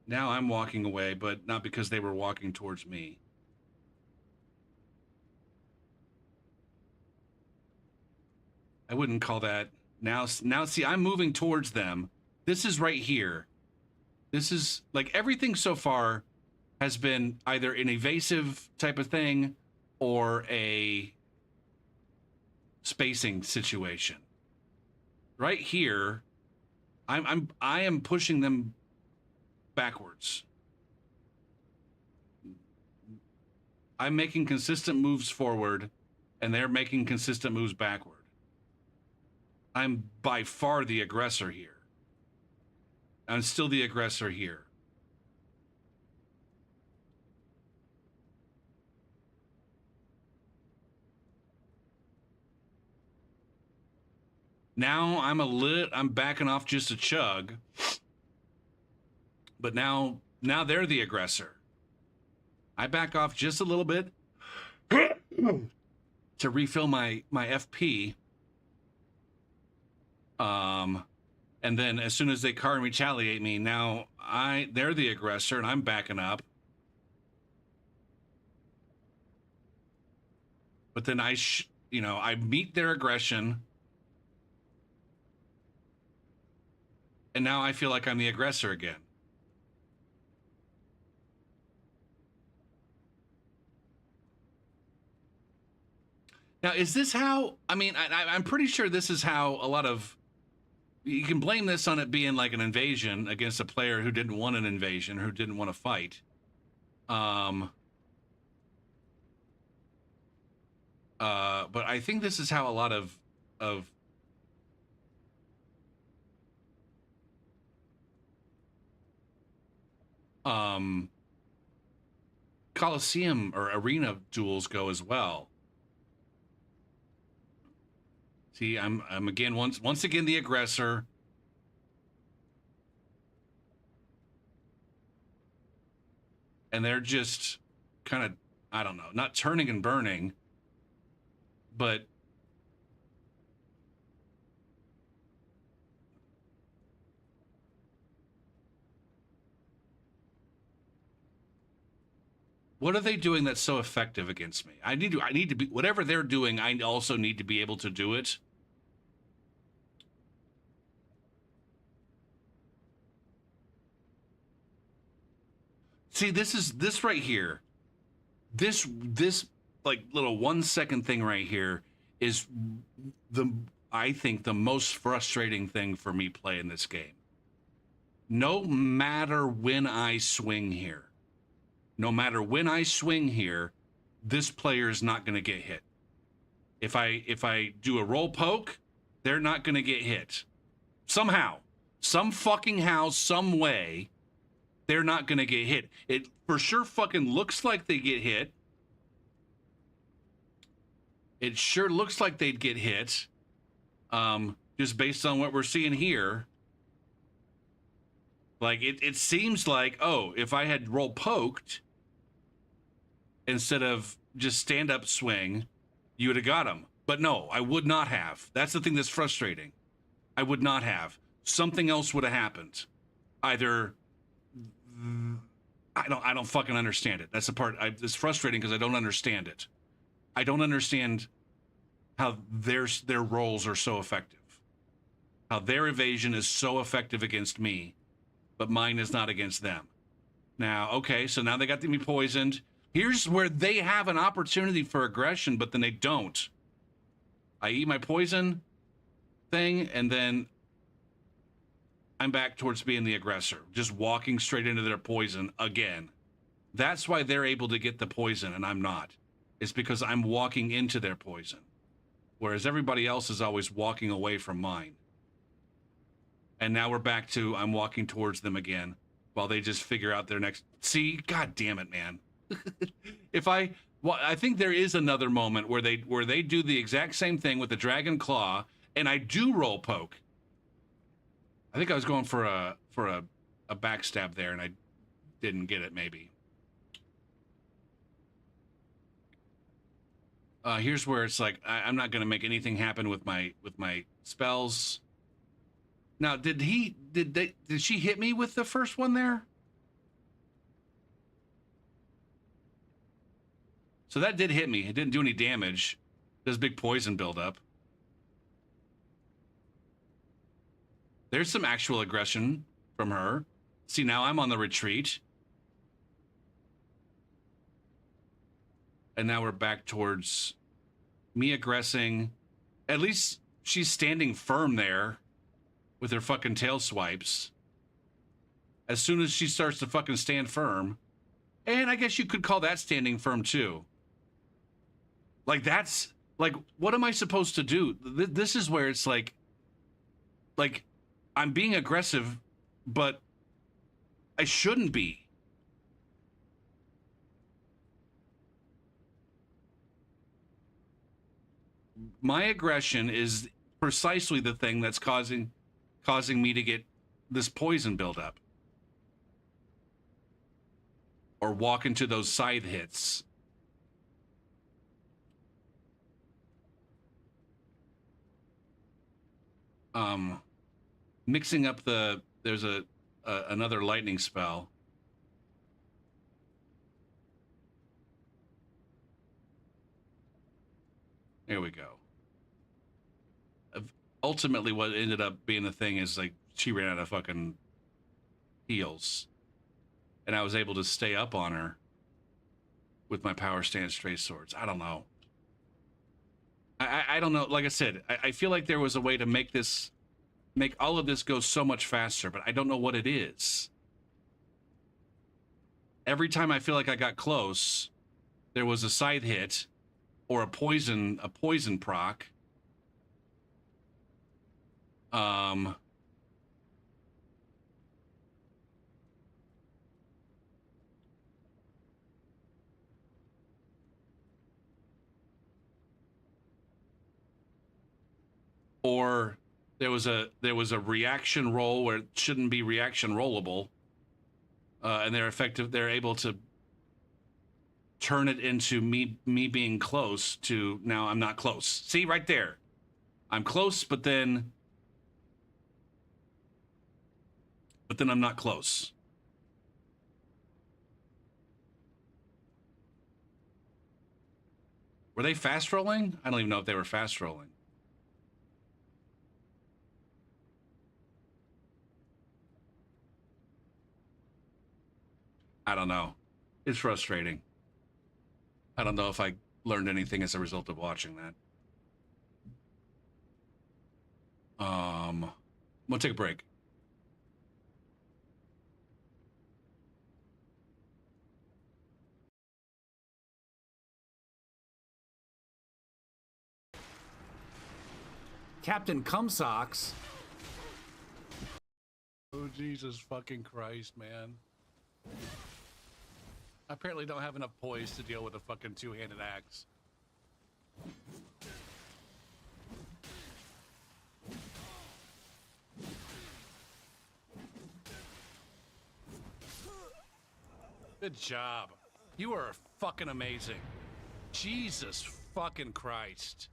Now I'm walking away, but not because they were walking towards me. I wouldn't call that now see, I'm moving towards them. This is right here. This is like everything so far has been either an evasive type of thing or a spacing situation. Right here, I am pushing them backwards. I'm making consistent moves forward and they're making consistent moves backward. I'm by far the aggressor here. I'm still the aggressor here. Now I'm backing off just a chug. But now they're the aggressor. I back off just a little bit to refill my FP. And then as soon as they car and retaliate me, now they're the aggressor and I'm backing up. But then I meet their aggression. And now I feel like I'm the aggressor again. Now, is this how, I mean, I'm pretty sure this is how a lot of, you can blame this on it being like an invasion against a player who didn't want an invasion, who didn't want to fight. But I think this is how a lot of Coliseum or arena duels go as well. See, I'm again once again the aggressor. And they're just kind of, I don't know, not turning and burning, but what are they doing that's so effective against me? I need to be, whatever they're doing, I also need to be able to do it. See, this right here. This like little 1 second thing right here is I think the most frustrating thing for me playing this game. No matter when I swing here, this player is not going to get hit. If I do a roll poke, they're not going to get hit. Somehow, some fucking how, some way, they're not going to get hit. It for sure fucking looks like they get hit. It sure looks like they'd get hit. Just based on what we're seeing here. Like, it seems like, oh, if I had roll poked instead of just stand-up swing, you would have got him. But no, I would not have. That's the thing that's frustrating. I would not have. Something else would have happened. Either... I don't fucking understand it. That's the part. It's frustrating because I don't understand it. I don't understand how their roles are so effective. How their evasion is so effective against me, but mine is not against them. Now, okay, so now they got me poisoned. Here's where they have an opportunity for aggression, but then they don't. I eat my poison thing, and then I'm back towards being the aggressor, just walking straight into their poison again. That's why they're able to get the poison and I'm not. It's because I'm walking into their poison, whereas everybody else is always walking away from mine. And now we're back to I'm walking towards them again while they just figure out their next. See, god damn it, man. I think there is another moment where they do the exact same thing with the dragon claw, and I do roll poke. I think I was going for a backstab there, and I didn't get it. Maybe. Here's where it's like I'm not going to make anything happen with my spells. Now, did she hit me with the first one there? So that did hit me. It didn't do any damage. There's big poison buildup. There's some actual aggression from her. See, now I'm on the retreat. And now we're back towards me aggressing. At least she's standing firm there with her fucking tail swipes. As soon as she starts to fucking stand firm. And I guess you could call that standing firm too. Like that's, like, what am I supposed to do? This is where it's like I'm being aggressive, but I shouldn't be. My aggression is precisely the thing that's causing me to get this poison buildup. Or walk into those scythe hits. Mixing up there's another lightning spell. There we go. Ultimately, what ended up being the thing is like she ran out of fucking heals, and I was able to stay up on her with my power stance straight swords. I don't know. I don't know. Like I said, I feel like there was a way to make all of this go so much faster, but I don't know what it is. Every time I feel like I got close, there was a side hit or a poison proc. Or there was a reaction roll where it shouldn't be reaction rollable, and they're able to turn it into me being close to now I'm not close. See right there, I'm close, but then I'm not close. Were they fast rolling? I don't even know if they were fast rolling. I don't know. It's frustrating. I don't know if I learned anything as a result of watching that. We'll take a break. Captain Cumsocks. Oh, Jesus fucking Christ, man. I apparently don't have enough poise to deal with a fucking two-handed axe. Good job. You are fucking amazing. Jesus fucking Christ.